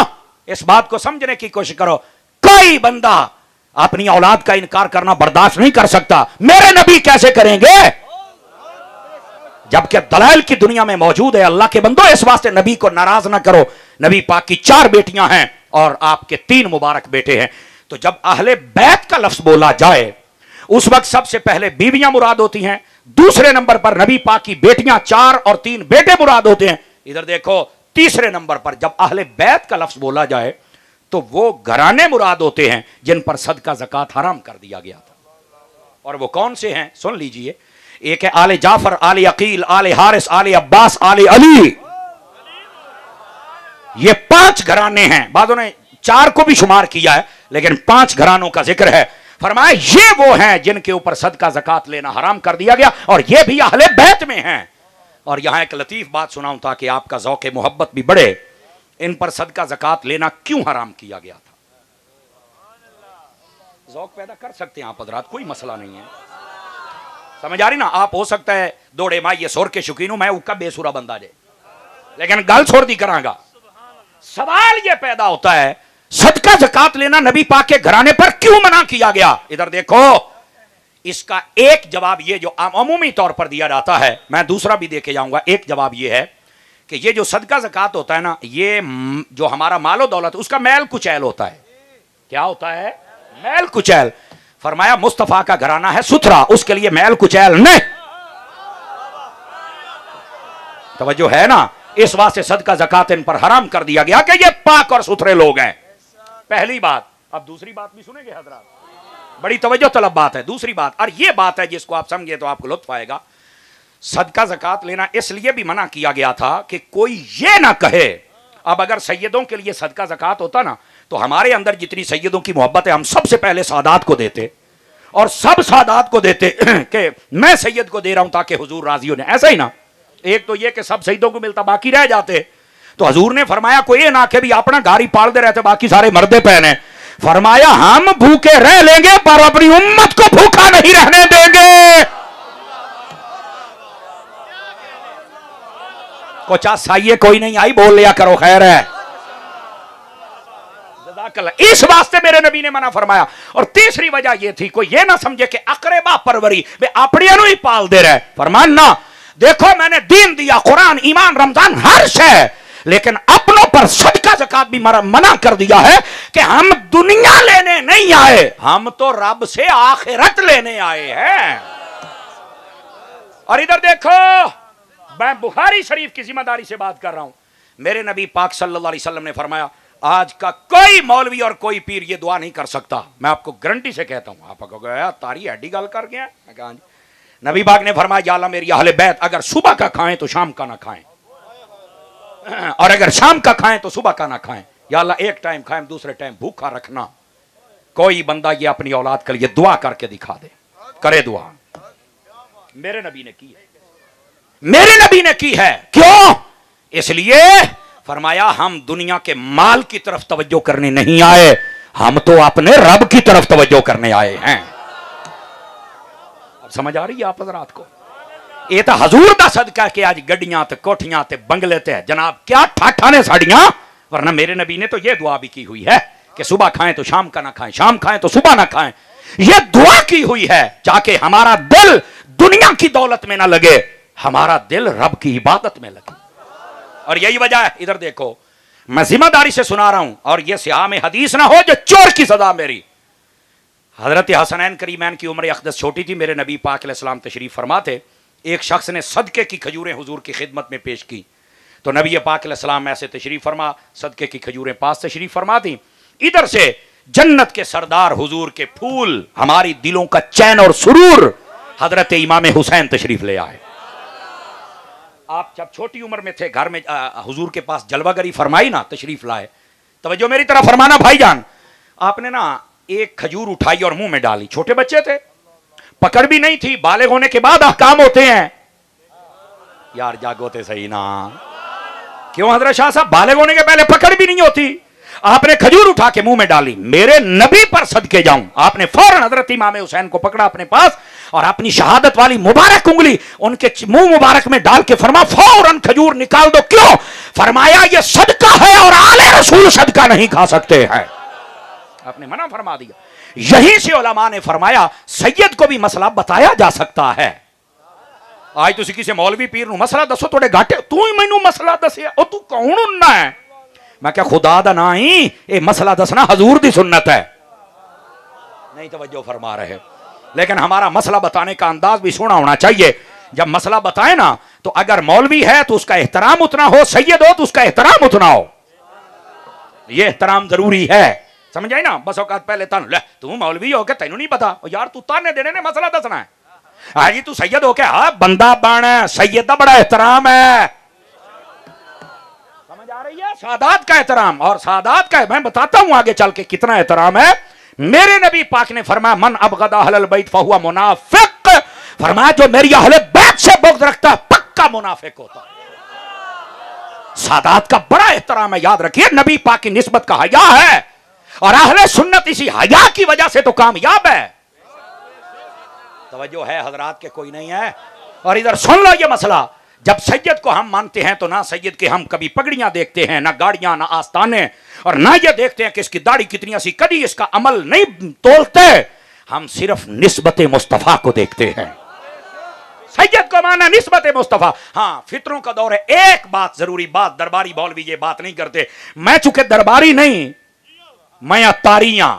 इस बात को समझने की कोशिश करो। कोई बंदा अपनी औलाद का इनकार करना बर्दाश्त नहीं कर सकता। मेरे नबी कैसे करेंगे? जबकि दलाइल की दुनिया में मौजूद है। अल्लाह के बंदो, इस वास्ते नबी को नाराज ना करो। नबी पाक की 4 बेटियां हैं और आपके 3 मुबारक बेटे हैं। तो जब अहले बैत का लफ्ज बोला जाए, उस वक्त सबसे पहले बीवियां मुराद होती हैं। दूसरे नंबर पर नबी पाक की बेटियां 4 और 3 बेटे मुराद होते हैं। इधर देखो, तीसरे नंबर पर जब अहले बैत का लफ्ज बोला जाए तो वो घराने मुराद होते हैं जिन पर सदका ज़कात हराम कर दिया गया था। और वो कौन से हैं? सुन लीजिए। एक है आले जाफर, आले अकील, आले हारिस, आले अब्बास, आले अली। ये 5 घराने हैं। बादों ने 4 को भी शुमार किया है, लेकिन 5 घरानों का जिक्र है। फरमाया ये वो हैं जिनके ऊपर सदका ज़कात लेना हराम कर दिया गया, और ये भी अहले बैत में हैं। और यहां एक लतीफ बात सुनाऊं ताकि आपका ज़ौक़े मोहब्बत भी बढ़े। इन पर सदका ज़कात लेना क्यों हराम किया गया था? ज़ौक़ पैदा कर सकते हैं आप हज़रात, कोई मसला नहीं है। समझ आ रही ना? आप हो सकता है दौड़े माँ ये सुर के शौकीन हूं, मैं उसका बेसुरा बंदा जे, लेकिन गल छोड़ दी करांगा। सवाल यह पैदा होता है, सदका ज़कात लेना नबी पाक के घराने पर क्यों मना किया गया? इधर देखो, इसका एक जवाब ये जो अमूमी तौर पर दिया जाता है, मैं दूसरा भी देके जाऊंगा। एक जवाब ये है कि ये जो सदका ज़कात होता है ना, ये जो हमारा मालो दौलत, उसका मैल कुचैल होता है। क्या होता है? मैल कुचैल। फरमाया मुस्तफा का घराना है सुथरा, उसके लिए मैल कुचैल नहीं। तवज्जो है ना? इस वास्ते सदका ज़कात इन पर हराम कर दिया गया कि ये पाक और सुथरे लोग हैं। पहली बात। अब दूसरी बात भी सुनेंगे हजरात, बड़ी तवज्जो तलब बात है। दूसरी बात, और ये बात है जिसको आप समझे तो आपको लुत्फ आएगा। सदका ज़कात लेना इसलिए भी मना किया गया था कि कोई ये ना कहे, अब अगर सैयदों के लिए सदका ज़कात होता ना, तो हमारे अंदर जितनी सैयदों की मोहब्बत है, हम सबसे पहले सादात को देते, और सब सादात को देते कि मैं सैयद को दे रहा हूं ताकि हुजूर राजी होने। ऐसा ही ना? एक तो ये कि सब सैयदों को मिलता, बाकी रह जाते। तो हुजूर ने फरमाया कोई ये ना कि भी अपना गाड़ी पाल दे रहते, बाकी सारे मर्दे पहने। फरमाया हम भूखे रह लेंगे पर अपनी उम्मत को भूखा नहीं रहने देंगे। कुछ साइये कोई नहीं आई, बोल लिया करो, खैर है। इस वास्ते मेरे नबी ने मना फरमाया। और तीसरी वजह यह थी, कोई ये ना समझे कि अकरेबा परवरी वे अपने ही पाल दे रहे। फरमान ना, देखो मैंने दीन दिया, कुरान, ईमान, रमजान, हर शय, लेकिन अपनों पर सदका ज़कात भी मना कर दिया है कि हम दुनिया लेने नहीं आए, हम तो रब से आखिरत लेने आए हैं। और इधर देखो, मैं बुखारी शरीफ की जिम्मेदारी से बात कर रहा हूं। मेरे नबी पाक सल्लल्लाहु अलैहि वसल्लम ने फरमाया आज का कोई मौलवी और कोई पीर ये दुआ नहीं कर सकता। मैं आपको गारंटी से कहता हूं। आप कहोगे तारी हड्डी गल कर गया। मैं कहा नबी पाक ने फरमाया या अल्लाह मेरी अहले बैत अगर सुबह का खाएं तो शाम का ना खाएं, और अगर शाम का खाएं तो सुबह का ना खाएं। या अल्लाह एक टाइम खाएं, दूसरे टाइम भूखा रखना। कोई बंदा ये अपनी औलाद के लिए दुआ करके दिखा दे, करे दुआ। मेरे नबी ने की है, मेरे नबी ने की है। क्यों? इसलिए फरमाया हम दुनिया के माल की तरफ तवज्जो करने नहीं आए, हम तो अपने रब की तरफ तवज्जो करने आए हैं। अब समझ आ रही है आप हज़रात को? ये तो हजूर दा सदका कि आज गड्डियां ते कोठियां ते बंगले ते जनाब क्या ठाठा ने साड़ियां। वरना मेरे नबी ने तो ये दुआ भी की हुई है कि सुबह खाएं तो शाम का ना खाएं, शाम खाएं तो सुबह ना खाएं। ये दुआ की हुई है जाके हमारा दिल दुनिया की दौलत में ना लगे, हमारा दिल रब की इबादत में लगे। और यही वजह है, इधर देखो मैं जिम्मेदारी से सुना रहा हूं, और यह सियाम हदीस ना हो जो चोर की सजा मेरी। हजरत हसनैन करीमैन की उम्र अक़दस छोटी थी, मेरे नबी पाक अलैहिस्सलाम तशरीफ़ फरमा थे। एक शख्स ने सदक़े की खजूरें हुजूर की खिदमत में पेश की, तो नबी पाक अलैहिस्सलाम ऐसे तशरीफ़ फरमा, सदक़े की खजूरें पास तशरीफ़ फरमा थी। इधर से जन्नत के सरदार हुजूर के फूल, हमारी दिलों का चैन और सुरूर, हजरत इमाम हुसैन तशरीफ़ ले आए। आप जब छोटी उम्र में थे, घर में हुजूर के पास जलवागरी फरमाई ना, तशरीफ़ लाए, तवज्जो मेरी तरफ फरमाना भाईजान। आपने ना एक खजूर उठाई और मुंह में डाली, छोटे बच्चे थे, पकड़ भी नहीं थी। बालिग होने के बाद अहकाम होते हैं। यार जागोते सही ना, क्यों हजरत शाह साहब, बालिग होने के पहले पकड़ भी नहीं होती। आपने खजूर उठा के मुंह में डाली, मेरे नबी पर सदके जाऊं। आपने फौरन हजरत इमाम हुसैन को पकड़ा अपने पास और अपनी शहादत वाली मुबारक उंगली उनके मुंह मुबारक में डाल के फरमा, फौरन खजूर निकाल दो। क्यों? फरमाया ये सदका है और आले रसूल सदका नहीं खा सकते हैं। आपने मना फरमा दिया। यहीं से उलमा ने फरमाया सैयद को भी मसला बताया जा सकता है। आज तुसी किसी मौलवी पीर नु मसला दसो, थोड़े घाटे, तू ही मैनू मसला दसिया, और तू कौन हुन्ना है? मैं क्या खुदा दा ना ही ये मसला दसना हजूर दी सुन्नत है। नहीं तवज्जो फरमा रहे। लेकिन हमारा मसला बताने का अंदाज भी सोना होना चाहिए। जब मसला बताए ना, तो अगर मौलवी है तो उसका एहतराम उतना हो, सैयद हो तो उसका एहतराम उतना हो। यह एहतराम जरूरी है, समझ आई ना। बस औकात पहले तू मौलवी हो के तेनू नहीं पता, यार तू ताने देने ने मसला दसना है। हाँ जी, तू सैयद हो के हाँ बंदा बन, सैयद का बड़ा एहतराम है, समझ आ रही है? सादात का एहतराम, और सादात का मैं बताता हूं आगे चल के कितना एहतराम है। मेरे नबी पाक ने फरमाया मन अबगदा अहलल बैत फहुवा मुनाफिक। फरमाया जो मेरी अहले बैत से बुग़्ज़ रखता है पक्का मुनाफिक होता है। सादात का बड़ा एहतराम है, याद रखिए। नबी पाक की निस्बत का हया है, और अहले सुन्नत इसी हया की वजह से तो कामयाब है। तवज्जो है हजरात के, कोई नहीं है। और इधर सुन लो ये मसला, जब सैयद को हम मानते हैं तो ना सैयद के हम कभी पगड़ियां देखते हैं, ना गाड़ियां, ना आस्ताने, और ना ये देखते हैं कि इसकी दाढ़ी कितनी ऐसी, कभी इसका अमल नहीं तोलते। हम सिर्फ निस्बत मुस्तफा को देखते हैं। सैयद को माना निस्बत मुस्तफा। हाँ, फितरों का दौर है। एक बात जरूरी बात, दरबारी मौलवी ये बात नहीं करते। मैं चूंकि दरबारी नहीं, मैं अतारियां,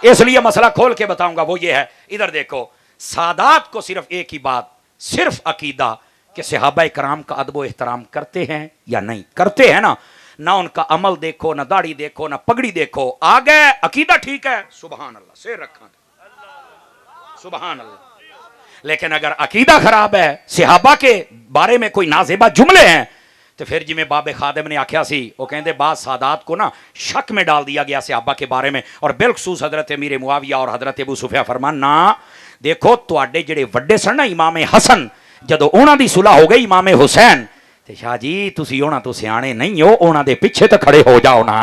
इसलिए मसला खोल के बताऊंगा। वो ये है, इधर देखो, सादात को सिर्फ एक ही बात, सिर्फ अकीदा कि सहाबा कराम का अदब एहतराम करते हैं या नहीं करते हैं ना। ना उनका अमल देखो, ना दाढ़ी देखो, ना पगड़ी देखो, आ गए अकीदा ठीक है, सुबहान अल्लाह से रखा, सुबहान अल्लाह। लेकिन अगर अकीदा खराब है, सहाबा के बारे में कोई नाजेबा जुमले हैं, तो फिर जिमें बाबे खादिम ने आख्या सी, वो कहते बाद सादात को ना शक में डाल दिया गया सहाबा के बारे में। और बिलखसूस हजरत अमीर मुआविया और हजरत अबू सुफिया फरमान ना देखो, तुहाडे जिहड़े वड्डे सन ना इमाम हसन, जदों उन्हां दी सुलह हो गई इमाम हुसैन, ते शाह जी तुसी उन्हां तो सियाणे नहीं हो, उन्हां दे पीछे तो खड़े हो जाओ ना।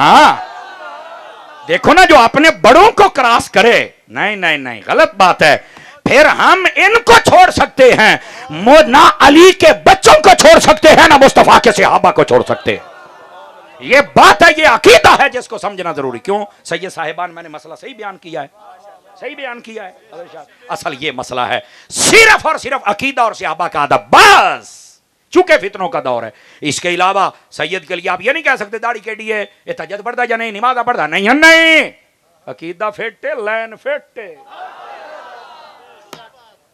देखो ना, जो अपने बड़ों को क्रॉस करे, नहीं नहीं नहीं, गलत बात है। फिर हम इनको छोड़ सकते हैं, ना अली के बच्चों को छोड़ सकते हैं, ना मुस्तफा के सहाबा को छोड़ सकते हैं। ये बात है, ये अकीदा है जिसको समझना जरूरी। क्यों सैयद साहिबान, मैंने मसला सही बयान किया है, सही बयान किया है। असल ये मसला है सिर्फ और सिर्फ अकीदा और सहाबा का अदब, बस। चूंकि फितनों का दौर है, इसके अलावा सैयद के लिए आप ये नहीं कह सकते दाढ़ी केडी है, ये तहज्जुद पढ़ता या नहीं, नमाज़ पढ़ता नहीं है, नहीं, अकीदा फिट, लैन फिट।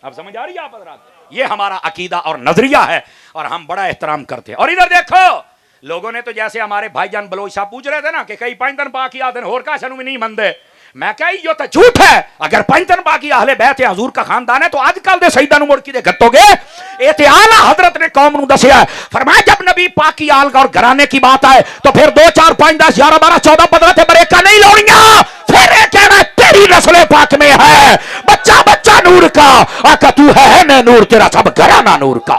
अब समझ आ रही है आप हज़रात? ये हमारा अकीदा और नजरिया है, और हम बड़ा एहतराम करते हैं। और इधर देखो, लोगों ने तो जैसे हमारे भाईजान बलोच साहब पूछ रहे थे ना कि कई पंजतन पाकी आदन होर का शनु में नहीं मंदे, मैं कही यो तो झूठ है। अगर पंजतन पाकी अहले बैत है, हजूर का खानदान है, तो आजकल दे शहीदां नु मुड़ के गत्तोगे। ये आला हजरत ने कौम नु दसिया है। फरमाया जब नबी पाक की आल और घराने की बात आए तो फिर 2 4 5 10 11 12 14 15 थे बरेका नहीं लौड़ियां। फिर ये कहना तेरी नस्ल पाक में है, बच्चा बच्चा नूर का, आका तू है न नूर, तेरा सब घराना नूर का।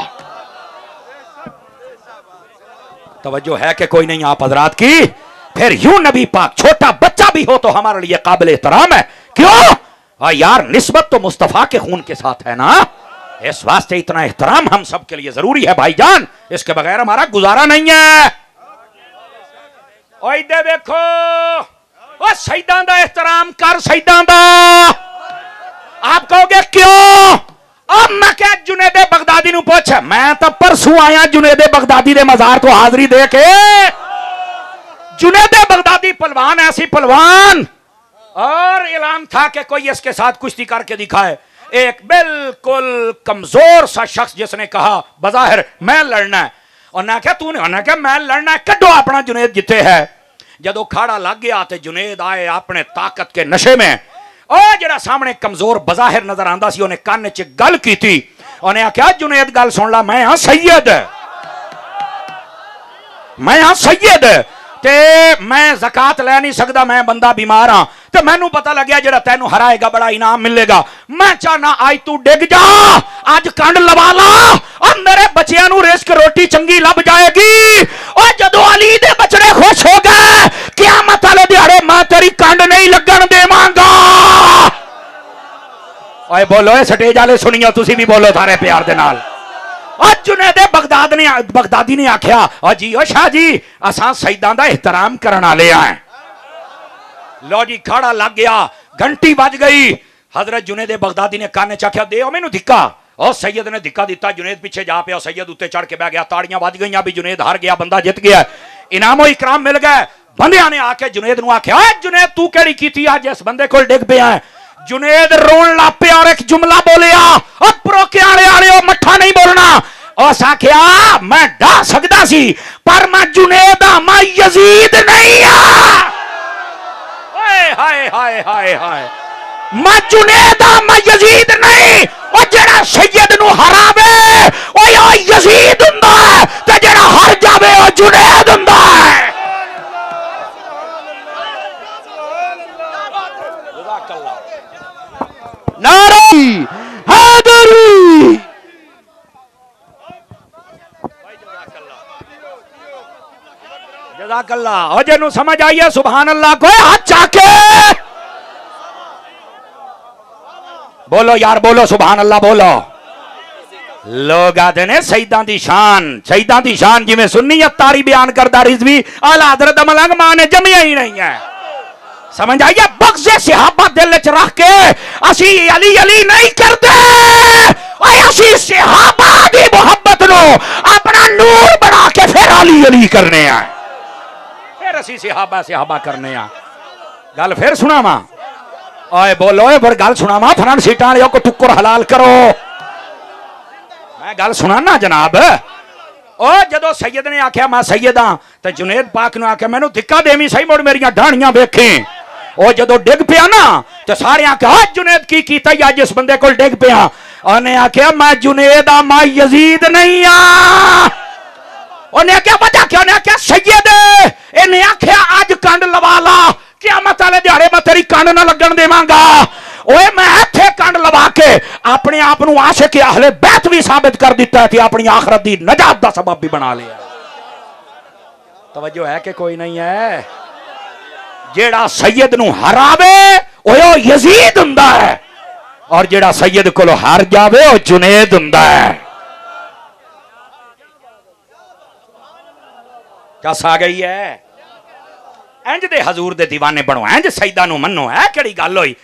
तवज्जो है कि कोई नहीं आप हजरात की? फिर यूं नबी पाक छोटा बच्चा भी हो तो हमारे लिए काबिल एहतराम है। क्यों यार, निस्बत तो मुस्तफा के खून के साथ है ना, इस वास्ते इतना एहतराम हम सब के लिए जरूरी है भाईजान, इसके बगैर हमारा गुजारा नहीं है। और इधर देखो, ओ शहीदां दा एहतराम कर, शहीदां दा। आप कहोगे क्यों? अब मैं क्या जुनेदे बगदादी नु पूछ, मैं तो परसों आया जुनेदे बगदादी दे मजार तो हाजरी दे के। जुनेदे बगदादी पलवान, ऐसी पलवान और ऐलान था कि कोई इसके साथ कुश्ती करके दिखाए। एक बिल्कुल कमजोर सा शख्स जिसने कहा बजाहिर मैं लड़ना है, और ना क्या तूने, उन्हें क्या मैं लड़ना है, कड्डो अपना जुनेद जिते है। जदों खाड़ा लग गया तो जुनेद आए अपने ताकत के नशे में, और जरा सामने कमजोर बजाहिर नजर आंदा सी उन्हें कान च गल की थी। उन्हें आख्या जुनेद गल सुन ला, मैं हाँ सैयद, मैं हाँ सैयद ते मैं ज़कात लै नहीं सकता, मैं बंदा बीमार हाँ, तो मैनू पता लग्या जेड़ा तैनू हराएगा बड़ा इनाम मिलेगा। मैं चाहना आज तू डिग जा, आज कंड लवा ला और मेरे बच्चियां नू रिस्क रोटी चंगी लभ जाएगी। और जदों अली दे बचड़े खुश हो गए, क़यामत वाले दिहाड़े मैं तेरी कंड नहीं लगन देवांगा। ओए बोलो स्टेज वाले सुनियो, तुसी भी बोलो सारे प्यार दे नाल। जुनेद बगदादी ने आख्या जी ओ शाह जी असां सईदां दा एहतराम करन वाले आए। लो जी खाड़ा लग गया, घंटी बज गई। हजरत जुनेद बगदादी ने काने च आख्या दे मैनू धिक्का। और सैयद ने धिक्का दिता, जुनेद पीछे जा पिया, सैयद उत्ते चढ़ के बह गया, ताड़ियां बज गई भी जुनेद हार गया, बंदा जित गया, इनामो इकराम मिल गए। बंदियां ने आके जुनेद नू आख्या जुनेद तू केड़ी कीती अज इस बंदे कोल डिग पिया है। जुनेद रोन लग पिया और एक जुमला बोलिया, अपरो के आले आले मठा नहीं बोलना। उस आख्या मैं डा सकदा सी पर मैं जुनेद मैं यजीद नहीं आ। हाय हाय हाय हाय, मैं जुनेद मैं यजीद नहीं। और जेड़ा सैयद नू हरावे ओ यजीद हुंदा है, ते जेड़ा हार जावे ओ जुनेद हुंदा है। नारे हैदरी, जज़ाकल्लाह। और जिन्हों समझ आई है सुभान अल्लाह को हाथ चाके बोलो यार, बोलो सुभान अल्लाह बोलो। लोग आते ने शहीदां दी शान जिवें सुन्नीयत तारी बयान करदा रिजवी आला हज़रत मलंग मां ने जमिया ही नहीं है। समझ आइए, बग़्ज़े सहाबा दिल च रख के असी अली अली नहीं करते, असी सहाबा दी मोहब्बत नो अपना नूर बना के फिर अली अली करने आ, फिर असी सहाबा करने आ। गल फिर सुनावा, ओए बोलो फिर गल सुनावा, फ्रंट सीटां वाले को टुक्कर हलाल करो। मैं गल सुना ना जनाब। और जदों सैयद ने आख्या मैं सैयद हाँ, तो जुनेद पाक ने आख्या मैनू धिक्का देवी सही, मुड़ मेरियां ढाणियां वेखें। और जदों डिग पिया ना तो सारे आख्या जुनेद की कीता अज इस बंदे को डिग पिया। उन्हें आख्या मैं जुनेद आ मैं यजीद नहीं आ। उन्हें आख्या वजह क्या, उन्हें आख्या सैयद इन्हें आख्या अज कंड लवा ला, क़यामत वाले दिहाड़े मैं तेरी कंड ना लगन देवांगा। ओए मैं इत्थे कंड लवा के अपने आप नू आशिक अहले बैत भी साबित कर दिता है, अपनी आखरत दी नजात दा सबब भी बना लिया। तवज्जो है कि कोई नहीं है? जेड़ा सैयद नू हरावे ओ यजीद हुंदा है, और जेड़ा सैयद कोलों हार जावे ओ जुनेद हुंदा है। कस आ गई है? इंज दे हजूर दे दीवाने बनो, इंज सईदां नू मन्नो। है केड़ी गल होई?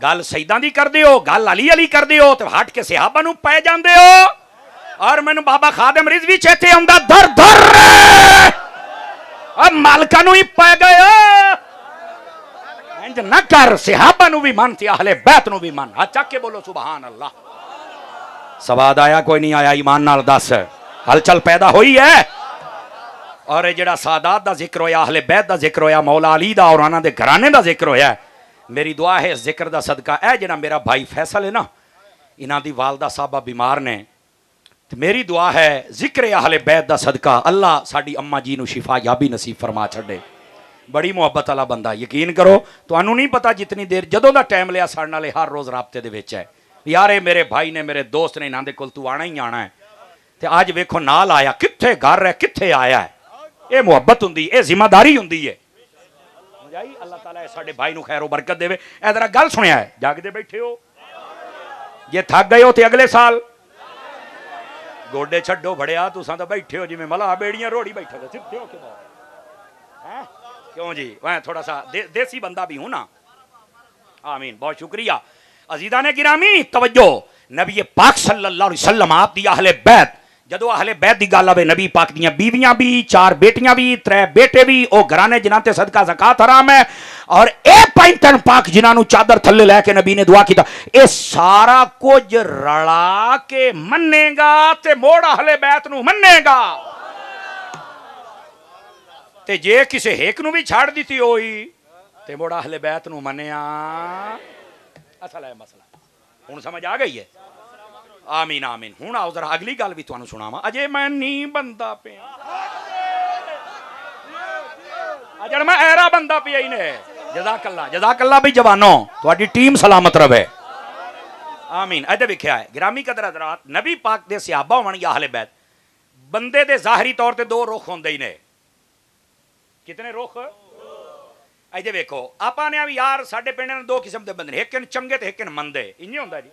गल सईदां दी करदे हो, गल अली अली करदे हो, ते हट के सहाबा नू पै जांदे हो। और मैनू बाबा खादिम रिजवी चेते आउंदा, दर दर अब मालका नू ही पै गए। इंज ना कर, सहाबा नू भी मन ते अहले बैत नू भी मन। हाथ चक के बोलो सुभान अल्लाह। सवाद आया कोई नहीं आया? ईमान नाल दस, हलचल पैदा हुई है। और जेड़ा सादात दा जिक्र होया, अहले बैत दा जिक्र होया, मौला अली दा और उन्हां दे घराने दा जिक्र होया, मेरी दुआ है इस जिक्र दा सदका है जेड़ा मेरा भाई फैसल है ना, इन्हां दी वालदा साहबा बीमार ने, तो मेरी दुआ है जिक्र अहले बैत दा सदका अल्लाह साडी अम्मा जी नू शिफा याबी नसीब फरमा छड़े। बड़ी मुहब्बत वाला बंदा, यकीन करो तुहानू नहीं पता जितनी देर जदों दा टाइम लिया साडे नाल हर रोज़ राबते दे विच है। यार ये मेरे भाई ने, मेरे दोस्त ने, इन्हां दे कोल तू आना ही आना है। ते अज वेखो नाल आया, कित्थे घर है, कित्थे आया है। ये मुहब्बत हुंदी, ये जिम्मेदारी हुंदी है। अल्लाह ताला साडे भाई नू खैर बरकत देवे। इधर गल सुनिया है, जागदे बैठे हो, जे थक गए हो तो अगले साल गोडे छड्डो भड़िया, तुसां तां बैठे हो जिवें मला बेड़ियां रोड़ी बैठे हो, सिद्धे हो के हैं क्यों जी? मैं थोड़ा सा देसी बंदा भी हूं ना। आमीन, बहुत शुक्रिया। अजीज़ान गिरामी तवज्जो, नबी पाक सल्लल्लाहु अलैहि वसल्लम आप दी अहले बैत जदों अहले बैत की गल आवे, नबी पाक दियां बीवियां भी, 4 बेटियां भी, 3 बेटे भी, वो घराने जिन्हां ते सदका ज़कात हराम है, और ए पैंतन पाक जिन्हां नूं चादर थल्ले लैके नबी ने दुआ कीता, ये सारा कुछ रला के मन्नेगा ते मोड़ अहले बैत नूं मन्नेगा। ते जे किसी हेक नूं भी छाड़ दी होई ते मोड़ अहले बैत नूं मन्निया। असल है मसला, हुण समझ आ गई है? आमीन आमीन। हुण आओ जरा अगली गल भी तुहानूं सुणावां। अजे मैं नी बनदा पिया, अजड़ मैं ऐरा बनदा पिया ही ने। जज़ाकल्ला भी जवानों, तुहाडी टीम सलामत रवे। आमीन। अदे वेख्या है गिरामी कदर हज़रात, नबी पाक दे सहाबा होवन या अहले बैत, बंदे दे ज़ाहरी तौर ते 2 रुख होंदे ही ने। कितने रुख? अजे वेखो आपां ने भी यार साडे पिंड ने 2 किस्म दे बंदे ने, एक चंगे ते एक मंदे। इन्हें होंदा जी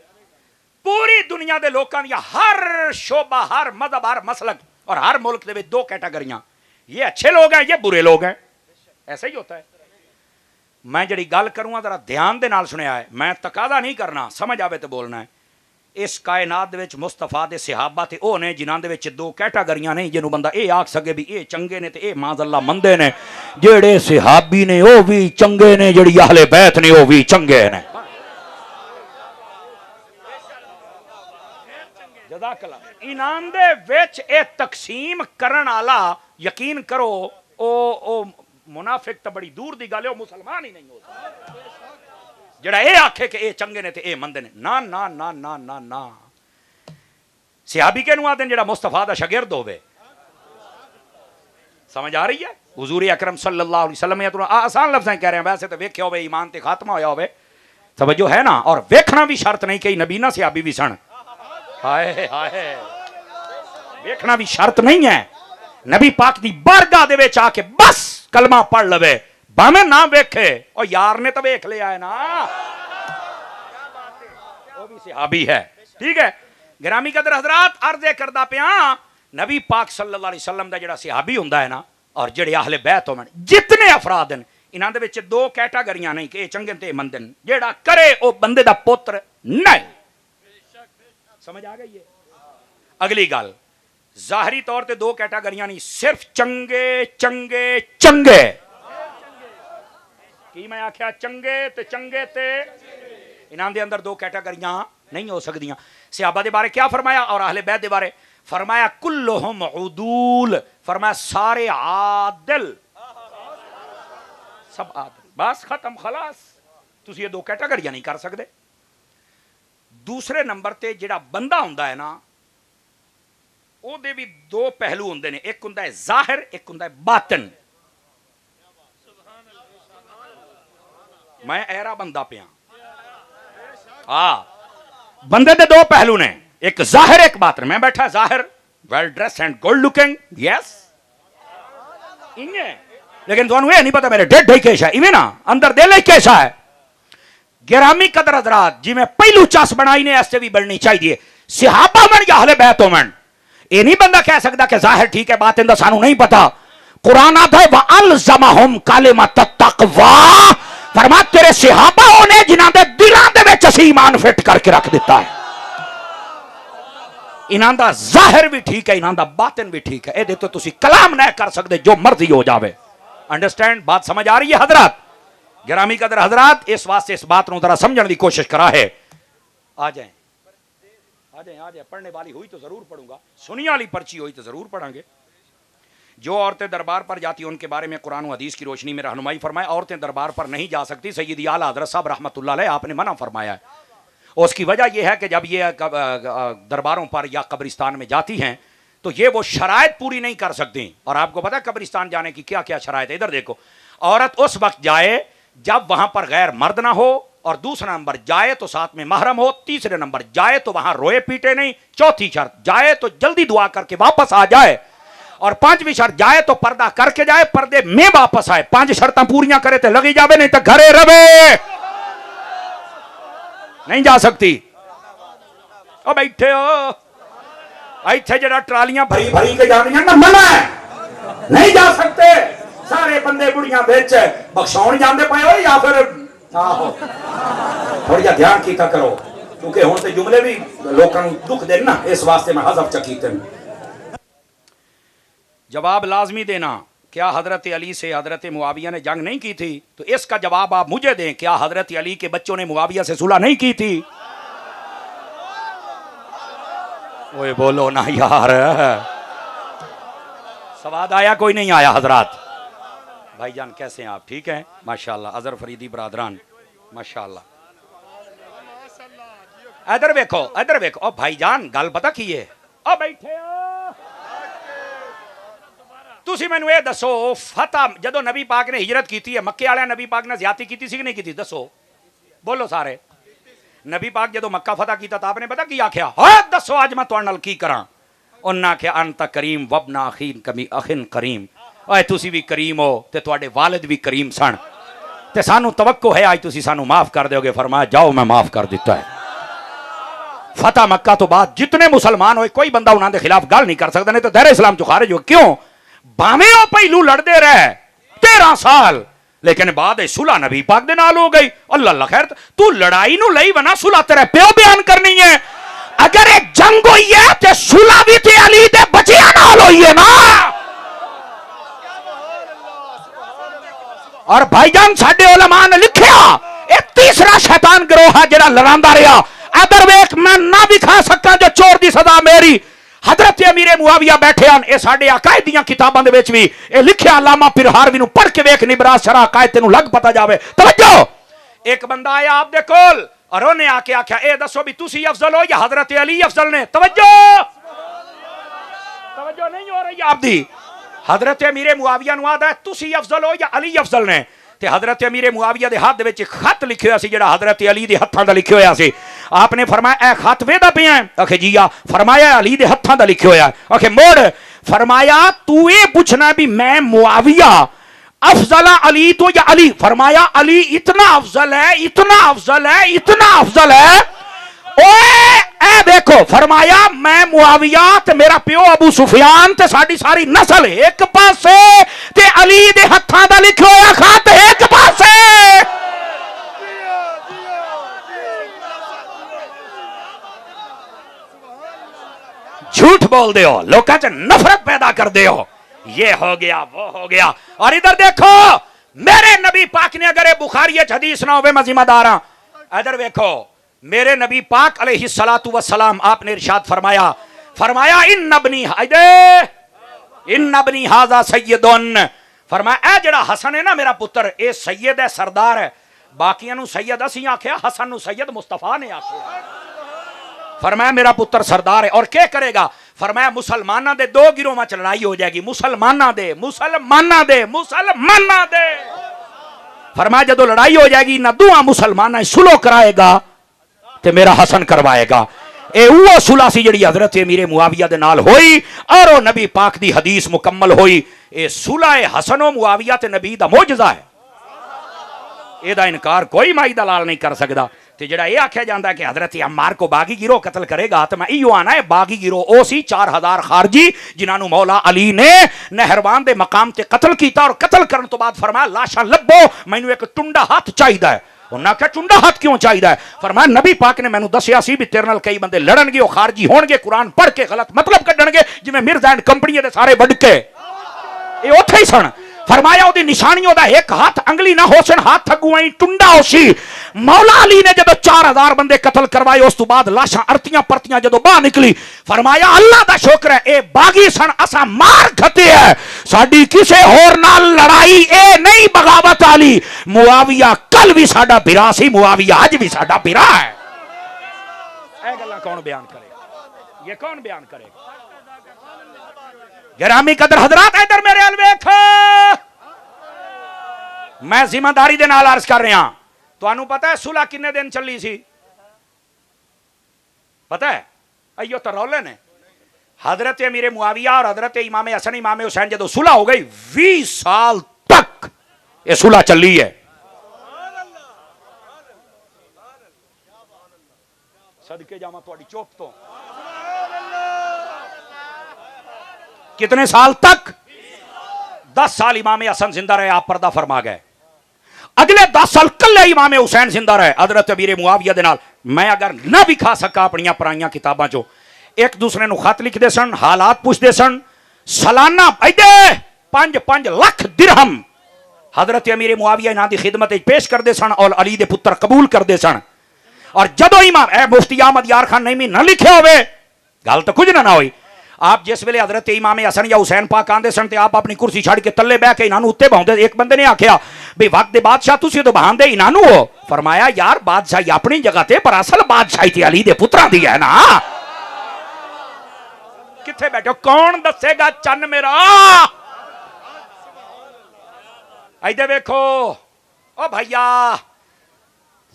पूरी दुनिया के लोगों की हर शोबा, हर मजहब, हर मसलक और हर मुल्क के 2 कैटेगरियां, ये अच्छे लोग हैं, ये बुरे लोग हैं। ऐसा ही होता है। मैं जी गल करूँगा जरा ध्यान दे नाल सुनिया है, मैं तकादा नहीं करना, समझ आवे तो बोलना है। इस कायनात दे विच मुस्तफा दे सहाबा ते ओ ने जिन्हां दे विच 2 कैटेगरियां नहीं, जिन्हों बंदा ये आख सके भी ये चंगे ने ते ये माज़अल्लाह मंदे ने। जेड़े सहाबी ने वो भी चंगे ने, जेड़ी अहले बैत ने वो भी चंगे ने। इनाम दे विच ए तकसीम करन आला, यकीन करो ओ मुनाफिक तो बड़ी दूर दी गल है, मुसलमान ही नहीं हो सकता जेड़ा ए आखे कि ए चंगे ने ते ए मंदे ने। ना ना ना ना ना ना। सहाबी के नुआ दिन जेड़ा मुस्तफा दा शागिर्द होवे। समझ आ रही है? हुजूर अकरम सल्लल्लाहु अलैहि वसल्लम, या आसान लफ्ज़ कह रहे हैं, वैसे तो वेख्या होवे ईमान ते खात्मा होया होवे, तवज्जो है ना। और वेखना भी शर्त नहीं, कई नबी ना सहाबी भी सन। हाय हाय, देखना भी शर्त नहीं है। नबी पाक दी बारगाह दे विच आके बस कलमा पढ़ लवे, भावें ना वेखे, और यार ने तो वेख लिया है ना, वो भी सहाबी है। ठीक है गिरामी कदर हजरात, अर्ज़े करदा पिया, नबी पाक सल्लल्लाहु अलैहि वसल्लम दा जेड़ा सहाबी हुंदा है ना, और जेड़े अहले बैत होवन, जितने अफराद हैं, इन्हां दे विच 2 कैटेगरियां नहीं कि चंगे ते मंदे ने। जेड़ा करे वो बंदे दा पुत्र नहीं। समझ आ गई है? अगली गल, जाहरी तौर पे 2 कैटेगरियां नहीं, सिर्फ चंगे चंगे चंगे। की मैं आख्या चंगे ते चंगे ते, इन्हां दे अंदर 2 कैटेगरियां नहीं हो सकदियां। सहाबा दे बारे क्या फरमाया और अहले बैत दे बारे फरमाया? कुल्लुहुम उदूल, फरमाया सारे आदिल, सब आदिल। बस खत्म, खलास। तुसी ये 2 कैटेगरियां नहीं कर सकते। दूसरे नंबर ते जेड़ा बंदा हुंदा है ना, ओदे भी 2 पहलू हुंदे ने, एक हुंदा है जाहिर, एक हुंदा है बातिन। मैं ऐरा बंदा पिया, बंदे दे 2 पहलू ने, एक जाहिर एक बातिन। मैं बैठा जाहिर, well dress and good looking, yes इन्हें, लेकिन तुहानू ये नहीं पता मेरे ढिड ही कैसा है, इवें ना अंदर दिल ही कैसा है। गिरामी कदर हज़रात, जिवें पहलू चस बनाई ने ऐसे भी बननी चाहिए। सहाबा मन या अहले बैत होवन, ये नहीं बंदा कह सकता कि जाहिर ठीक है, बातिन दा सानू नहीं पता। कुरान आता है वअलज़महुम कलिमत तक़वा, फरमा तेरे सहाबा होने जिन्हां दे दिलां दे विच असीं ईमान फिट करके रख दिता है। इन्हां दा जाहिर भी ठीक है, इन्हां दा बातिन भी ठीक है। ए तो तुसी कलाम नहीं कर सकते, जो मर्जी हो जावे। अंडरस्टैंड? बात समझ आ रही है हजरत? गिरामी कदर हजरात, इस वास्ते इस बात को जरा समझने की कोशिश करा है। आ जाए आ जाए आ जाए, पढ़ने वाली हुई तो जरूर पढ़ूंगा, सुनिया वाली पर्ची हुई तो जरूर पढ़ांगे। जो औरतें दरबार पर जाती हैं उनके बारे में कुरान और हदीस की रोशनी में रहनुमाई फरमाए। औरतें दरबार पर नहीं जा सकती, सैयदी आला हज़रत साहब रहमतुल्लाह अलैह आपने मना फरमाया है। और उसकी वजह यह है कि जब ये दरबारों पर या कब्रिस्तान में जाती हैं तो ये वो शराइत पूरी नहीं कर सकती। और आपको पता है कब्रिस्तान जाने की क्या क्या शराइत है? इधर देखो, औरत उस वक्त जाए जब वहां पर गैर मर्द ना हो, और दूसरा नंबर जाए तो साथ में महरम हो, तीसरे नंबर जाए तो वहां रोए पीटे नहीं, चौथी शर्त जाए तो जल्दी दुआ करके वापस आ जाए, और 5वीं शर्त जाए तो पर्दा करके जाए, पर्दे में वापस आए। 5 शर्तां पूरियां करे तो लगी जावे, नहीं तो घरे रवे, नहीं जा सकती। ओ बैठे हो इत्थे जरा ट्रालियां भरी भरी के जानियां ना, मना है, नहीं जा सकते। सारे बंदे बुढ़ियां बेच बख्शाउण जाते पे हो, या फिर आहो थोड़ा जा ध्यान किया करो, क्योंकि हुण ते जुमले भी लोगों को दुख देन ना, इस वास्ते मैं हज़फ च कीते। जवाब लाजमी देना। क्या हजरत अली से हजरत मुआविया ने जंग नहीं की थी? तो इसका जवाब आप मुझे दें, क्या हजरत अली के बच्चों ने मुआविया से सुलह नहीं की थी? ओए बोलो ना यार, सवाद आया कोई नहीं आया? हजरात भाईजान कैसे हैं आप? ठीक हैं माशाल्लाह। अजहर फरीदी बरादरान माशाल्लाह। इधर देखो, इधर देखो। और भाईजान गल पता की है? अब बैठे तुसी मैनू ये दसो, फतह जदों नबी पाक ने हिजरत की है, मक्के वाले नबी पाक ने ज्यादती की सी कि नहीं की? दसो, बोलो सारे। नबी पाक जदों मक्का फतह किया तो आपने पता की आख्या? हाँ दसो अज मैं तुहाडे नाल की करा? उन्हें आख्या अंत करीम वबना अखीन कमी अखिन करीम। ओए तुसी भी करीम हो ते तुहाडे वालिद भी करीम सन, ते सानू तवक्को है आज तुसी सानू माफ कर दोगे। फरमाया जाओ मैं माफ कर दिता है। फतह मक्का तो बाद जितने मुसलमान होए कोई बंदा उन्होंने खिलाफ गल नहीं कर सकता, नहीं तो दायरे इस्लाम चो खारिज हो। क्यों? भावें वो पहलू लड़ते रहे 13 साल, लेकिन बाद सुलह नबी पाक दे नाल हो गई। अल्लाह खैर, तू लड़ाई नू लई बना, सुलह तेरे प्यो बयान करनी है। अगर एक जंग हुई है तो सुलह भी ते अली दे बच्चियां नाल हुई है ना। और भाईजान साडे उलमा ने लिखिया ये तीसरा शैतान गिरोह है जिहड़ा लड़ांदा रहा। अदर वेख मैं ना भी खा सका जो चोर दी सदा मेरी। हजरत अमीर मुआविया बैठे हैं, ये साडे अकायद दी किताबां दे विच भी ये लिखिया। अल्लामा पीर हारवी नू पढ़ के वेख, निबरास शरा अकायद तेनू लग पता जावे। तवज्जो, एक बंदा आया आप दे कोल और उन्हें आके आख्या ए दसो भी तुसी अफजल हो या हजरत अली अफजल ने? तवज्जो, तवज्जो नहीं हो रही आप दी। हजरत अमीर मुआविया नू आदा तुसी अफजल हो या अली अफजल ने? ते हजरत अमीर मुआविया दे हाथ दे विच खत लिखिया सी जिहड़ा हजरत अली दे हत्थां दा लिखिया होया सी। आपने फरमाया ए खत वेदा पिया? आखे जी आ। फरमाया अली दे हत्थां दा लिखिया होया। आखे मोड़। फरमाया तू ये पूछना भी मैं मुआविया अफजल अली तो या अली? फरमाया अली इतना अफजल है, इतना अफजल है, इतना अफजल है। ओए ए देखो, फरमाया मैं मुआविया ते मेरा प्यो अबू सुफियान ते साडी सारी नस्ल एक पासे ते अली दे हत्थां दा लिखिया होया खत एक पासे। झूठ बोल दे हो, लोकां च नफरत पैदा कर दे हो, ये हो गया वो हो गया। और इधर देखो मेरे नबी पाक ने, अगर बुखारी हदीस ना हो मैं जिम्मेदार हां। इधर देखो मेरे नबी पाक अलैहिस्सलातु वस्सलाम आपने इरशाद फरमाया, फरमाया इन नबनी हाजा सैयदुन। फरमाया ए जेड़ा हसन है ना मेरा पुत्र, ए सैयद है, सरदार है। बाकियां नू सैयद असी आख्या, हसन नू सैयद मुस्तफा ने आख्या। फरमाया मेरा पुत्र सरदार है। और क्या करेगा? फरमाया मुसलमाना दे दो गिरोह में लड़ाई हो जाएगी, मुसलमाना दे मुसलमाना दे मुसलमाना दे। फरमाया जदों लड़ाई हो जाएगी ना दुआ मुसलमाना सुलह कराएगा ते मेरा हसन करवाएगा। ए वो सुलह सी जिहड़ी हजरत अमीर मुआविया दे नाल होई और वो नबी पाक दी हदीस मुकम्मल होई। ए सुलह हसन व मुआविया ते नबी दा मोजज़ा है, एदा इनकार कोई माई दलाल नहीं कर सकदा। ते जेड़ा ये आख्या जाता है कि हजरत अम्मार को बागी गिरोह कतल करेगा, तो मैं इहो आना है बागी गिरोह ओ सी 4000 खारजी जिन्होंने मौला अली ने नहरवान दे मकाम ते कतल किया। और कतल करने तो बाद फरमाया लाशा लभो, मैनू एक टुंडा हाथ चाहिए है। उन्हें आख्या टुंडा हाथ क्यों चाहिए? फरमाया नबी पाक ने मैनू दसिया सी भी तेरे नाल कई बंदे लड़नगे, वो खारजी होणगे, कुरान पढ़ के गलत मतलब कढणगे, जिवें मिर्जा एंड कंपनी दे सारे वड के ये उत्थे ही सन। फरमाया ओदी निशानियों दा एक हाथ अंगली ना होसन, हाथ अगुआई टुंडा होसी। मौला अली ने जदों 4000 बंदे कतल करवाए, उस तो बाद लाशां अरतियां परतियां जदों बाहर निकली, फरमाया अल्लाह दा शुक्र है ए बागी सन, असा मार खते है, साडी किसे होर नाल लड़ाई ए नहीं बगावत आली। मुआविया कल भी साडा बिरा सी, मुआविया अज भी साडा बिरा है। ए गल्लां कौन बयान करेगा? ये कौन बयान करेगा? गिरामी कदर हजरात इधर मेरे अल वेखो, मैं जिम्मेदारी दे नाल अर्ज कर रहा। तुहानू पता है सुलह किन्ने दिन चली सी? पता है? अयो तो रौले ने हजरत अमीर मुआविया और हजरत इमाम हसन इमाम हुसैन जदों सुलह हो गई 20 साल तक ये सुलह चली है। सदके जावा तुहाडी चुप तो। कितने साल तक? 10 साल इमाम हसन जिंदा रहे, आप पर्दा फरमा गए। अगले 10 साल कल्ले इमाम हुसैन जिंदा रहे हजरत अमीर मुआविया दे नाल। मैं अगर ना भी खा सका अपनी पुरानियां किताबां चो, एक दूसरे नूं खत लिखते सन, हालात पूछते सन, सालाना ऐदे 5-5 लाख दिरहम हजरत अमीर मुआविया इन्हां दी खिदमत पेश करते सन और अली दे पुत्र कबूल करते सन। और जदों इमाम मुफ्ती अहमद यार खान नईमी ना लिखे होवे गल तो कुछ ना हुई। आप जिस वेले हजरत इमाम हसन या हुसैन पाक आंदे सन ते आप अपनी कुर्सी छड़ के तले बह के इन्हां उत्ते बहाउंदे। एक बंदे ने आख्या भी वक्त दे बादशाह तुसीं तो बहांदे इन्हां हो। फरमाया यार बादशाही अपनी जगह ते पर असल बादशाही ते अली दे पुत्रां दी है ना। किथे बैठो कौन दसेगा चन्न मेरा। इधर वेखो ओ भैया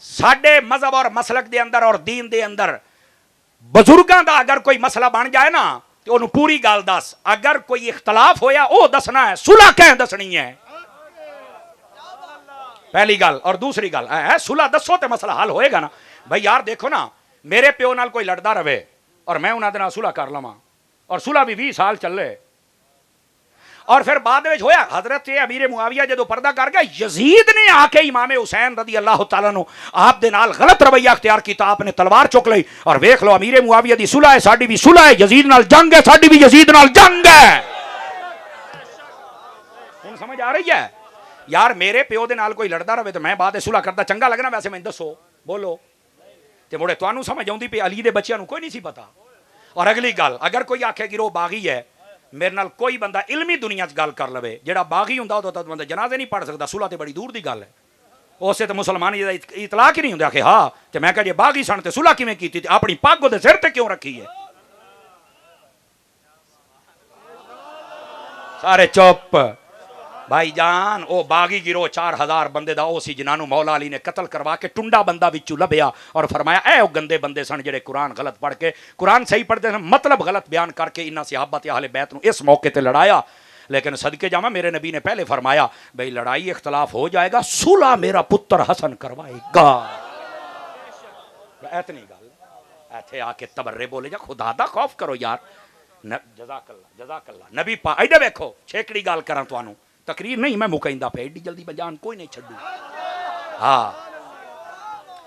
साडे मजहब और मसलक दे अंदर और दीन दे अंदर बुजुर्गों का अगर कोई मसला बन जाए ना तो उन्होंने पूरी गल दस। अगर कोई इख्तलाफ होया वो दसना है, सुलह कह दसनी है पहली गल। और दूसरी गल है सुलह दसो तो मसला हल होएगा ना। भाई यार देखो ना मेरे प्यो नाल कोई लड़दा रहे और मैं उन्होंने नाल सुलह कर लवां और सुलह भी 20 साल चले और फिर बाद में होया हजरत अमीर मुआविया जो पर्दा कर गया यजीद ने आके इमाम हुसैन रदी अल्लाह तआला नु आप दे नाल गलत रवैया अख्तियार किया। आपने तलवार चुक ली और वेख लो अमीर मुआविया दी सुलह है साडी भी सुलह है, यजीद नाल जंग है साडी भी यजीद नाल जंग है। हुण समझ आ रही है यार। मेरे प्यो दे नाल कोई लड़दा रहे तो मैं बाद सुलह करदा चंगा लगना। वैसे मैं दसो बोलो ते मुड़े तुहानू समझ आउंदी पे अली दे बच्चियां नू कोई नहीं सी पता। और अगली गल अगर कोई आखे कि वो बागी है मेरे नाल कोई बंदा इलमी दुनिया च गल कर लवे जेड़ा बागी हुंदा उदों तां बंदा जनाजे नहीं पढ़ सकदा। सुलह ते बड़ी दूर दी गल है। उसे तो मुसलमान इतलाक ही नहीं हुंदा कि हाँ ते मैं कह जे बागी सन ते सुलह किवें कीती ते अपनी पग उहदे सिर ते क्यों रखी है। सारे चुप भाईजान। ओ बागी गिरोह 4000 बंदे दा ओ सी जिन्हां मौला अली ने कतल करवा के टुंडा बंदा विचों लभ्या और फरमाया ए ओ गंदे बंदे सन जेड़े कुरान गलत पढ़ के कुरान सही पढ़ते सन मतलब गलत बयान करके इन्हां सहाबा ते अहले बैत नूं इस मौके ते लड़ाया। लेकिन सदके जावा मेरे नबी ने पहले फरमाया भाई लड़ाई इख्तलाफ हो जाएगा सुलह मेरा पुत्र हसन करवाएगा। इतनी गल इत्थे आके तबर्रे बोले जा खुदा दा खौफ करो यार। जज़ाकल्लाह नबी पा इधर वेखो छेकड़ी गल करां तुहानू तकरीर नहीं मैं मुकैंदा पे एडी जल्दी बजान कोई नहीं छड्डू। हाँ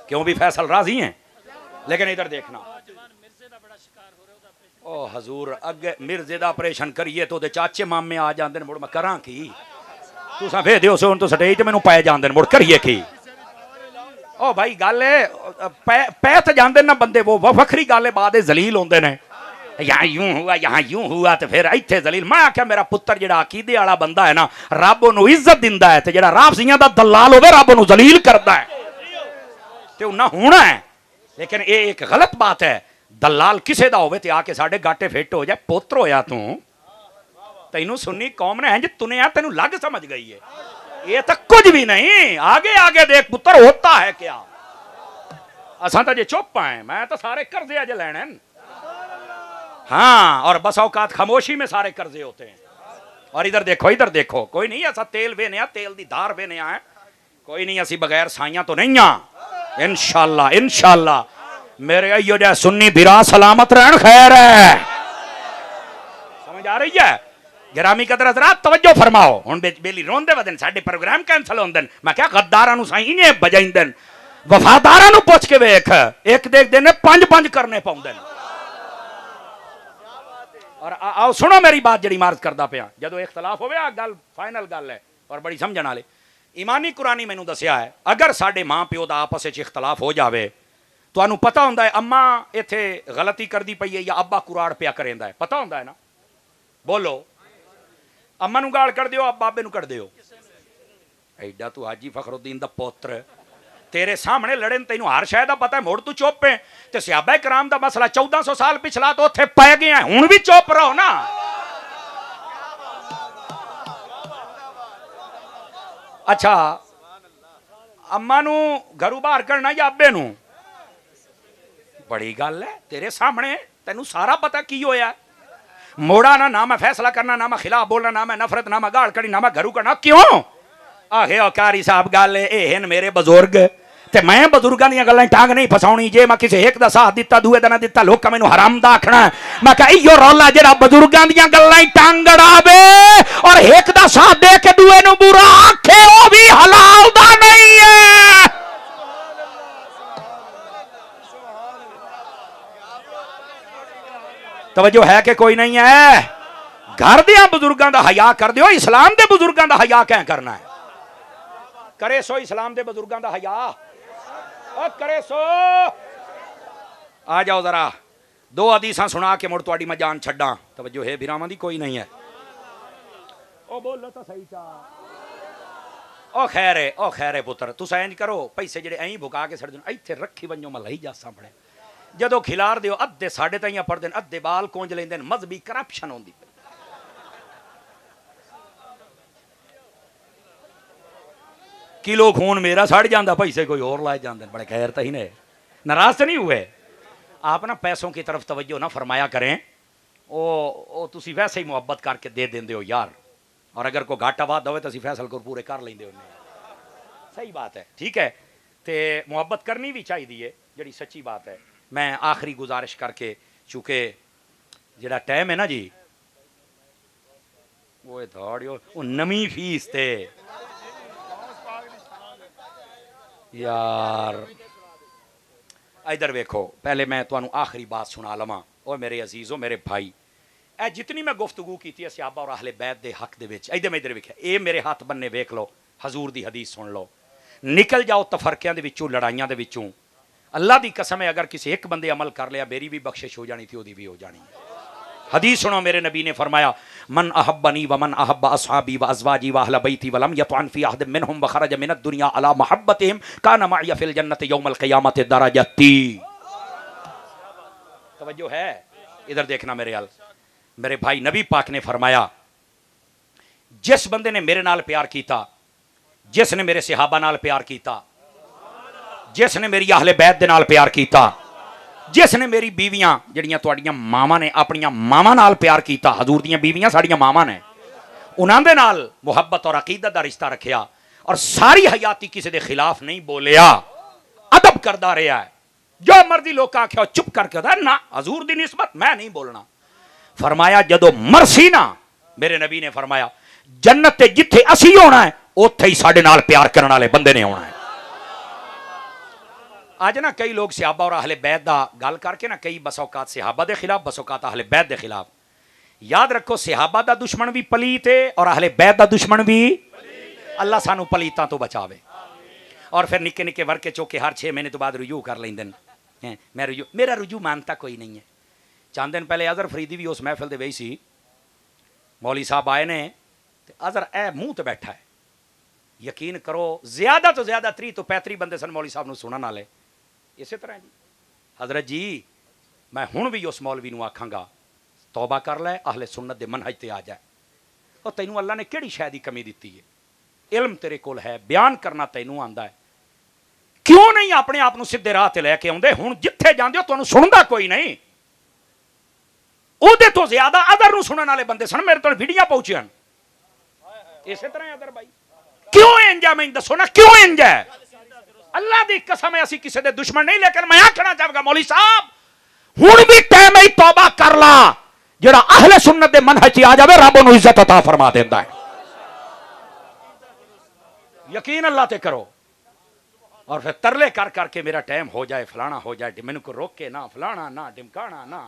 क्यों भी फैसल राजी हैं। लेकिन इधर देखना ओ हजूर अगे मिर्जे दा ऑपरेशन करिए तो चाचे मामे आ जाते मुड़ मैं करा की तुसा फे दियो सो तो स्टेज ते मैनू पै जाते मुड़ करिए की। ओ भाई गल पै तो जाते ना बंदे वो वखरी गल है बाद जलील होंदे ने यहाँ यूं हुआ यहाँ यूं हुआ तो फिर इत्थे जलील। मैं आख्या मेरा पुत्र जेड़ा अकीदे वाला बंदा है ना रब उन्होंने इज्जत दिंदा है ते जेड़ा राफजियां दा दलाल होवे रब उन्होंने जलील करदा है ते उन्ना होना है। लेकिन ये एक गलत बात है दलाल किसे दा होवे ते आके साडे गाटे फिट हो जाए पुत्र होया तू तैनू सुन्नी कौम ने इंज तुनिया तेनू लग समझ गई है। ये तो कुछ भी नहीं आगे आगे देख पुत्र होता है क्या। असां तो जे चुप आए मैं तो सारे कर्जे अज लैने। हाँ और बस औकात खामोशी में सारे कर्जे होते हैं। और इधर देखो कोई नहीं ऐसा तेल वेने तेल दी धार वेने है कोई नहीं असी बगैर साइयां तो नहीं आ इंशाअल्लाह इंशाअल्लाह मेरे अयो जै सुन्नी बिरा सलामत रहन खैर है। समझ आ रही है। गिरामी कदर हज़रात तवज्जो फरमाओ हुण बेली रोंदे वदन साडे प्रोग्राम कैंसल होंदन। मैं क्या गद्दारां नूं साईं इने बजाइंदन वफादारां नूं पुछ के वेख एक देख देने 5-5 करने पाउंदन। और आओ सुनो मेरी बात जड़ी मार्ज करदा पिया जदों इख्तलाफ होवे आ गल फाइनल गल है और बड़ी समझण वाली ईमानी कुरानी मैनू दसिया है अगर साडे मां प्यो दा आपस विच इख्तलाफ हो जावे तुहानू पता हुंदा है अम्मा इत्थे गलती करदी पई है या अब्बा कुराड़ पिया करेंदा है पता हुंदा है ना। बोलो अम्मा नू गाल कर दियो अब बाबे नू कर दियो। एडा तू हाजी फखरुद्दीन दा पुत्र तेरे सामने लड़े तेनू हर शय दा पता है मुड़ तू चुप है ते सहाबा कराम दा मसला 1400 साल पिछला तो उत्थे पै गया हुण भी चुप रहो ना। अच्छा अम्मा नू घरों बाहर करना या अब्बे नू बड़ी गल है तेरे सामने तेनू सारा पता की होया मोड़ा ना मैं फैसला करना ना मैं खिलाफ बोलना ना मैं नफरत ना मैं गाल कड़ी ना मैं घरू करना क्यों आखे कारी साहब गल ये मेरे बजुर्ग ते मैं बजुर्गों दी गल्लां टांग नहीं फसाउणी जे मैं किसी एक दा साथ दिता दूए दा ना दिता लोकां मैनू हराम दा आखना मैं कहा इयो रौला जेड़ा बजुर्गों दी गल्लां टांग अड़ावे और एक दा साथ दे के दूए नू बुरा आखे ओ भी हलाल दा नहीं है। तवज्जो है कि कोई नहीं है। घर दियां बुजुर्गों का हया कर दियो, इस्लाम के बुजुर्गों का हया क्या करना है? करे सो इस्लाम के बुजुर्गों का हया, और करे सो। आ जाओ जरा दो हदीसां सुना के मुड़ तुहाडी मैं जान छड्डा। तवज्जो है बिरावां दी कोई नहीं है। ओ बोलो तो सही चा। ओ खैर है पुत्र, तुसां इंज करो पैसे जेडे ऐं भुका के सड़ देन इत्थे रखी वंजो, मैं लई जा सामने। जदों खिलार दियो अद्धे साडे ताईं पढ़दे, अद्धे बाल कोंज लेंदे, मजहबी करप्शन होंदी। किलो खून मेरा सड़ जाता, पैसे कोई और लाए जाते, बड़े खैर तो ही ने। नाराज तो नहीं हुए आप ना? पैसों की तरफ तवज्जो ना फरमाया करें, ओ तुसी वैसे ही मुहब्बत करके दे देंदे हो यार, और अगर कोई घाटा वादा हो तो असीं फैसल को पूरे कर लेंदे होने। सही बात है, ठीक है, तो मुहब्बत करनी भी चाहिए, जी सच्ची बात है। मैं आखिरी गुजारिश करके, चूँकि जड़ा टाइम है ना जी, वो दौड़ियो वो नवी फीस थे यार। इधर वेखो, पहले मैं तुहानू आखिरी बात सुना लवां। और मेरे अजीजों, मेरे भाई, ए जितनी मैं गुफ्तगू की थी सहाबा और अहले बैत दे हक दे विच, इधर वेखिया, ये मेरे हाथ बन्ने वेख लो, हजूर दी हदीस सुन लो, निकल जाओ तफरकियां दे विचों, लड़ाइयां दे विचों। अल्लाह दी कसम है, अगर किसी एक बंदे अमल कर लिया, मेरी भी बख्शिश हो जानी थी, ओदी भी हो जानी। हदीस सुनो, मेरे नबी ने फरमाया, मन अहब्बनी व मन अहब्ब अस्हाबी व अज़वाजी व अहल बैती व लम यतअन फी अहद मिनहुम व खरज मिन दुनिया अला मुहब्बतिहिम कान मअय फिल जन्नति यौमल क़ियामति दरजती। तवज्जो है, इधर देखना मेरे हाल, मेरे भाई। नबी पाक ने फरमाया, जिस बंदे ने मेरे नाल प्यार किया, जिसने मेरे सहाबा नाल प्यार किया, जिसने मेरी अहले बैत दे नाल प्यार किया, जिसने मेरी बीवियां जड़ियां तुहाडियां मावां ने अपनियां मावां नाल प्यार किया, हजूर दियां बीवियां साडियां मावां ने, उन्हां दे नाल मुहब्बत और अकीदत दा रिश्ता रखिया, और सारी हयाती किसी दे खिलाफ नहीं बोलिया, अदब करदा रहा है। जो मर्जी लोग आख्या चुप करके होता ना, हजूर दी निस्बत मैं नहीं बोलना। फरमाया जदों मरसी ना, मेरे नबी ने फरमाया जन्नत ते जिथे असी होना है, उत्थे ही साडे नाल प्यार करने वाले बंदे ने होना है। आज ना कई लोग सहाबा और अहले बैत दा गल करके ना, कई बसौकात सहाबा दे खिलाफ, बसौकात अहले बैत दे खिलाफ। याद रखो, सहाबा दा दुश्मन भी पलीत है और अहले बैत दा दुश्मन भी। अल्लाह सानू पलीतां तो बचावे। और फिर निके निके वर्के चौके हर 6 महीने तो बाद रुजू कर लेंदे हैं। मेरा रुजू मानता कोई नहीं है। चंद दिन पहले अजहर फरीदी भी उस महफिल दे वही सी, मौली साहब आए ने, अजहर ए मुंह ते बैठा है, यकीन करो ज्यादा तो ज्यादा 30 तो 35 बंदे सन मौली साहब नूं सुनन वाले। इसे तरह जी हजरत जी, मैं हुण भी उस मौलवी नूं आखांगा, तौबा कर लै, अहले सुन्नत दे मनहज ते आ जाए। और तैनूं अल्लाह ने किहड़ी शै दी कमी दित्ती है? इल्म तेरे कोल है, बयान करना तैनूं आंदा है, क्यों नहीं अपने आप नूं सीधे राह ते लैके आउंदे? हुण जिथे जांदे हो तुहानूं सुणदा कोई नहीं, ओहदे तो ज्यादा अदर नूं सुणन वाले बंदे सन, मेरे कोल वीडियो पहुंचियां। इसे तरह अदर भाई क्यों इंज है? मैं दसो ना क्यों इंज है? अल्लाह दी कसम है, असी किसी दे दुश्मन नहीं, लेकिन मैं आखना चाहूंगा मौली साहब, हुण भी टाइम ही तौबा कर ला। जेड़ा अहले सुन्नत दे मनहज आ जावे, रब ओनू इज्जत अता फरमा देंदा है। यकीन अल्लाह ते करो। और फिर तरले कर करके मेरा टाइम हो जाए, फलाना हो जाए, मैनू को रोके ना, फलाना ना, ढिमकाना ना।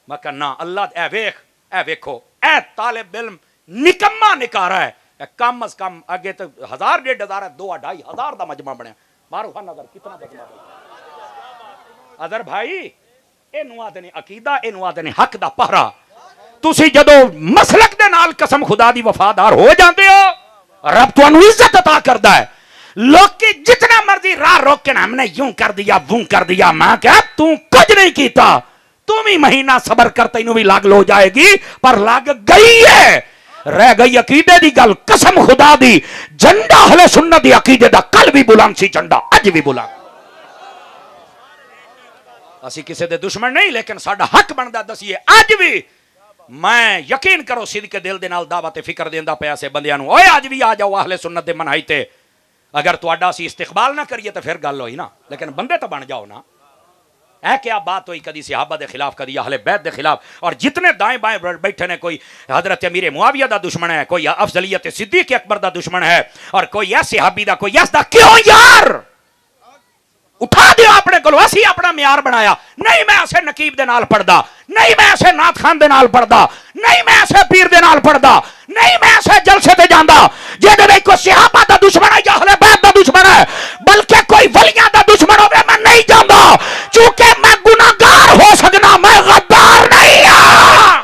मैं कहना अल्लाह ए वेख, ए वेखो, ए तालिब इल्म निकम्मा निकारा है, कम अज कम अगे तो 1000 1500 2 2500 का मजमा बनया। मारो नजर कितना बदला अदर भाई, इनू आदे ने अकीदा, इनू आदे ने हक दा पहरा। तुसी जदों मसलक दे नाल कसम खुदा दी वफादार हो जाते हो, रब तुहानू इज्जत अता करदा है। लोग जितना मर्जी राह रोक के ना, हमने यूं कर दिया वो कर दिया, मैं क्या तू कुछ नहीं कीता, तुम ही महीना सबर कर, तैनू भी लाग लो जाएगी, पर लाग गई है। रह गई अकीदे दी गल, कसम खुदा दी, झंडा अहले सुन्नत दी अकीदे दा कल भी बुलंद सी, झंडा अज भी बुलंद। असी किसी दे दुश्मन नहीं, लेकिन साडा हक बनदा दसीए अज भी। मैं यकीन करो सिद्ध के दिल दे नाल दावत फिक्र देंदा पिया से बंदियां नूं, ओए अज भी आ जाओ अहले सुन्नत दे मनहज ते। अगर तुहाडा असी इस्तिकबाल ना करिए तो फिर गल होई ना, लेकिन बंदे तो बन जाओ ना। है क्या बात हुई? कदी सहाबा के खिलाफ, कदी अहले बैत के खिलाफ, और जितने दाएं बाएं बैठे ने, कोई हजरत अमीर मुआविया दा दुश्मन है, कोई अफजलियत सिद्दीक अकबर दा दुश्मन है, और कोई ऐसे सहाबी दा, कोई ऐसा। क्यों यार? उठा दिया अपने को, असी अपना म्यार बनाया। नहीं मैं ऐसे नकीब दे नाल पढ़दा, नहीं मैं ऐसे नाथ खान दे नाल पढ़दा, नहीं मैं ऐसे पीर दे नाल पढ़दा, नहीं मैं ऐसे जलसे ते जांदा जेदे विच कोई सहाबा दा दुश्मन है या अहले बैत दा दुश्मन है, बल्कि कोई वलियां दा दुश्मन होवे मैं नहीं जांदा, क्योंकि मैं गुनाहगार हो सकना, मैं गद्दार नहीं हां,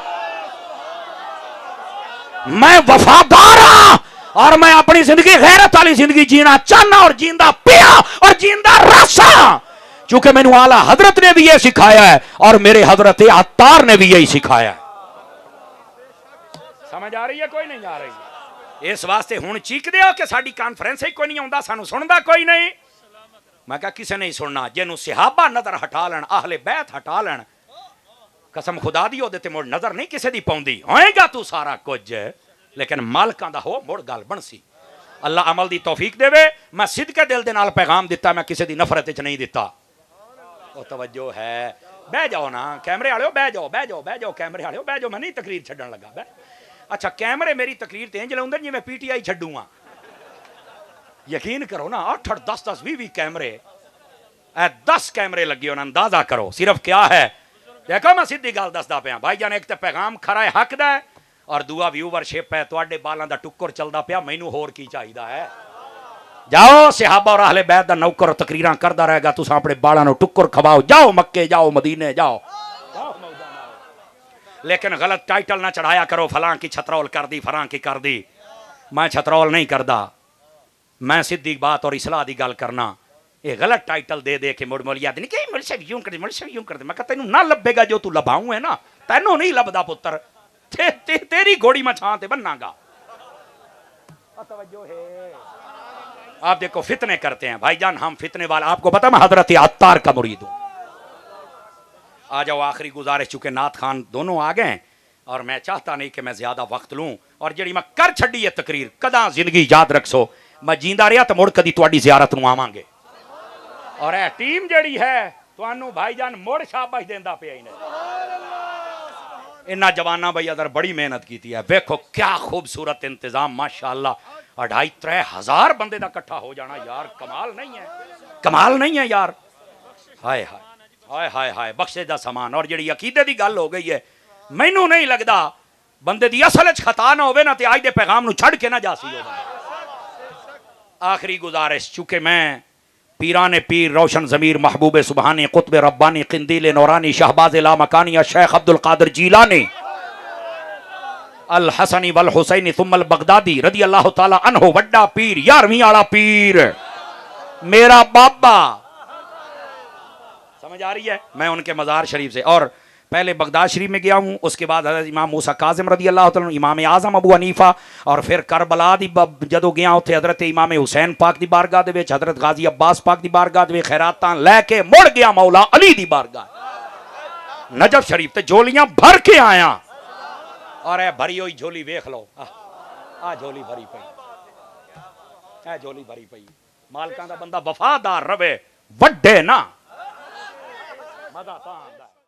मैं वफादार हां और मैं अपनी जिंदगी गैरत वाली जिंदगी जीना चाहना और जींदा पिया और जींदा रसा, क्योंकि मैनू आला हजरत ने भी ये सिखाया है और मेरे हजरत अत्तार ने भी यही सिखाया है। समझ आ रही है कोई नहीं आ रही? इस वास्ते हुण चीकदे हो कि साडी कॉन्फ्रेंस ही कोई नहीं आउंदा, सानू सुनदा कोई नहीं। मैं कहा किसे नहीं सुनना, जिन्हों सहाबा नजर हटा लैन, अहले बैत हटा लैन, कसम खुदा दी ओदे ते मुड़ नजर नहीं किसे दी पौंदी। होएगा तू सारा कुछ लेकिन मालकां दा हो मुड़ गल बनसी। अल्लाह अमल दी तौफीक देवे। मैं सिदके दिल दे नाल पैगाम दिता, मैं किसी दी नफरत विच नहीं दिता। ओ तवज्जो है, बह जाओ ना कैमरे वाले, बह जाओ बह जाओ बह जाओ कैमरे वाले, बह जाओ, मैं नहीं तकरीर छड्डन लगा बह। अच्छा कैमरे मेरी तकरीर ते इंज लाउंदे जिवें पीटीआई छड्डूंगा, यकीन करो ना 8-8 10-10 20-20 कैमरे, 10 कैमरे लगे होने, अंदाजा करो सिर्फ क्या है। देखो मैं सीधी गल दसदा पिया भाई जान, एक तो पैगाम खरा है हक दा है और दूआ व्यूवरशिप है, तुहाडे बालां दा टुक्कर चलदा पिया, मैनू होर की चाहिदा है। जाओ सहाबा और अहले बैत दा नौकर तकरीरां करदा रहेगा, तुसां अपने बालां नूं टुक्कर खवाओ, जाओ मक्के जाओ मदीने जाओ, लेकिन गलत टाइटल ना चढ़ाया करो, फलां की छतरौल कर दी फलां की कर दी। मैं छतरौल नहीं करदा, मैं सीधी बात और इस्लाह दी गल करना। ये गलत टाइटल दे दे के मुड़ मुड़ याद नहीं कि मुझसे यूं कर दे, मुझसे यूं कर दे। मैं कहता तेनू ना लभेगा जो तू लभाऊं है ना, तेनू नहीं लभदा पुत्र, तेरी घोड़ी मैं छां ते बन्नागा। आप देखो फितने करते हैं भाईजान, हम फितने वाले, आपको पता मैं हजरत अत्तार का मुरीद हूं। आ जाओ आखिरी गुजारिश, चुके नाथ खान दोनों आ गए और मैं चाहता नहीं कि मैं ज्यादा वक्त लूं, और जी मैं कर छड़ी है तकरीर कदा जिंदगी याद रखसो, मैं जींदा रहा तो मुड़ कदी तुहाडी ज़ियारत नूं आवांगे। और यह टीम जड़ी है तुहानू भाईजान मुड़ शाबाश देंदा पिया ही नहीं। इन्ना जवाना भाई अदर बड़ी मेहनत की है, देखो क्या खूबसूरत इंतजाम माशाअल्लाह। 2,500 हजार बंदे का इकट्ठा हो जाना यार, कमाल नहीं है, कमाल नहीं है यार। हाय हाय हाय हाय हाय बख्शे दा समान। और जी अकीदे की गल हो गई है, मैनू नहीं लगता बंदे की असल खता ना होवे ना तो आज दे पैगाम नूं छड़ के ना जासी हो। आखिरी गुजारिश, चूंकि मैं पीराने पीर रोशन ज़मीर महबूब सुबहानी कुतब रब्बानी किंदील नौरानी शहबाज ला मकानी शेख अब्दुल कादिर जीलानी अल हसनी वल हुसैनी सुम्मल बगदादी रदी अल्लाह ताला अन्हो वड्डा पीर 11वीं आला पीर मेरा बाबा, समझ आ रही है। मैं उनके मज़ार शरीफ से और पहले बगदाद शरीफ में गया हूँ, उसके बाद हज़रत इमाम मूसा काज़िम रदी अल्लाह ताला, इमाम आज़म अबू हनीफा, और फिर करबला दी जदों गया उत्थे हज़रत इमाम हुसैन पाक दी बारगाह दे विच, हज़रत गाजी अब्बास पाक दी बारगाह दे विच खैरातां लैके मुड़ गया मौला अली दी बारगाह नजफ शरीफ ते झोलियां भर के आया। और ए भरी हुई झोली वेख लो, आ झोली भरी पई, ए झोली भरी पई। मालकां दा बंदा वफादार रवे, वड्डे ना मज़ा तां आंदा।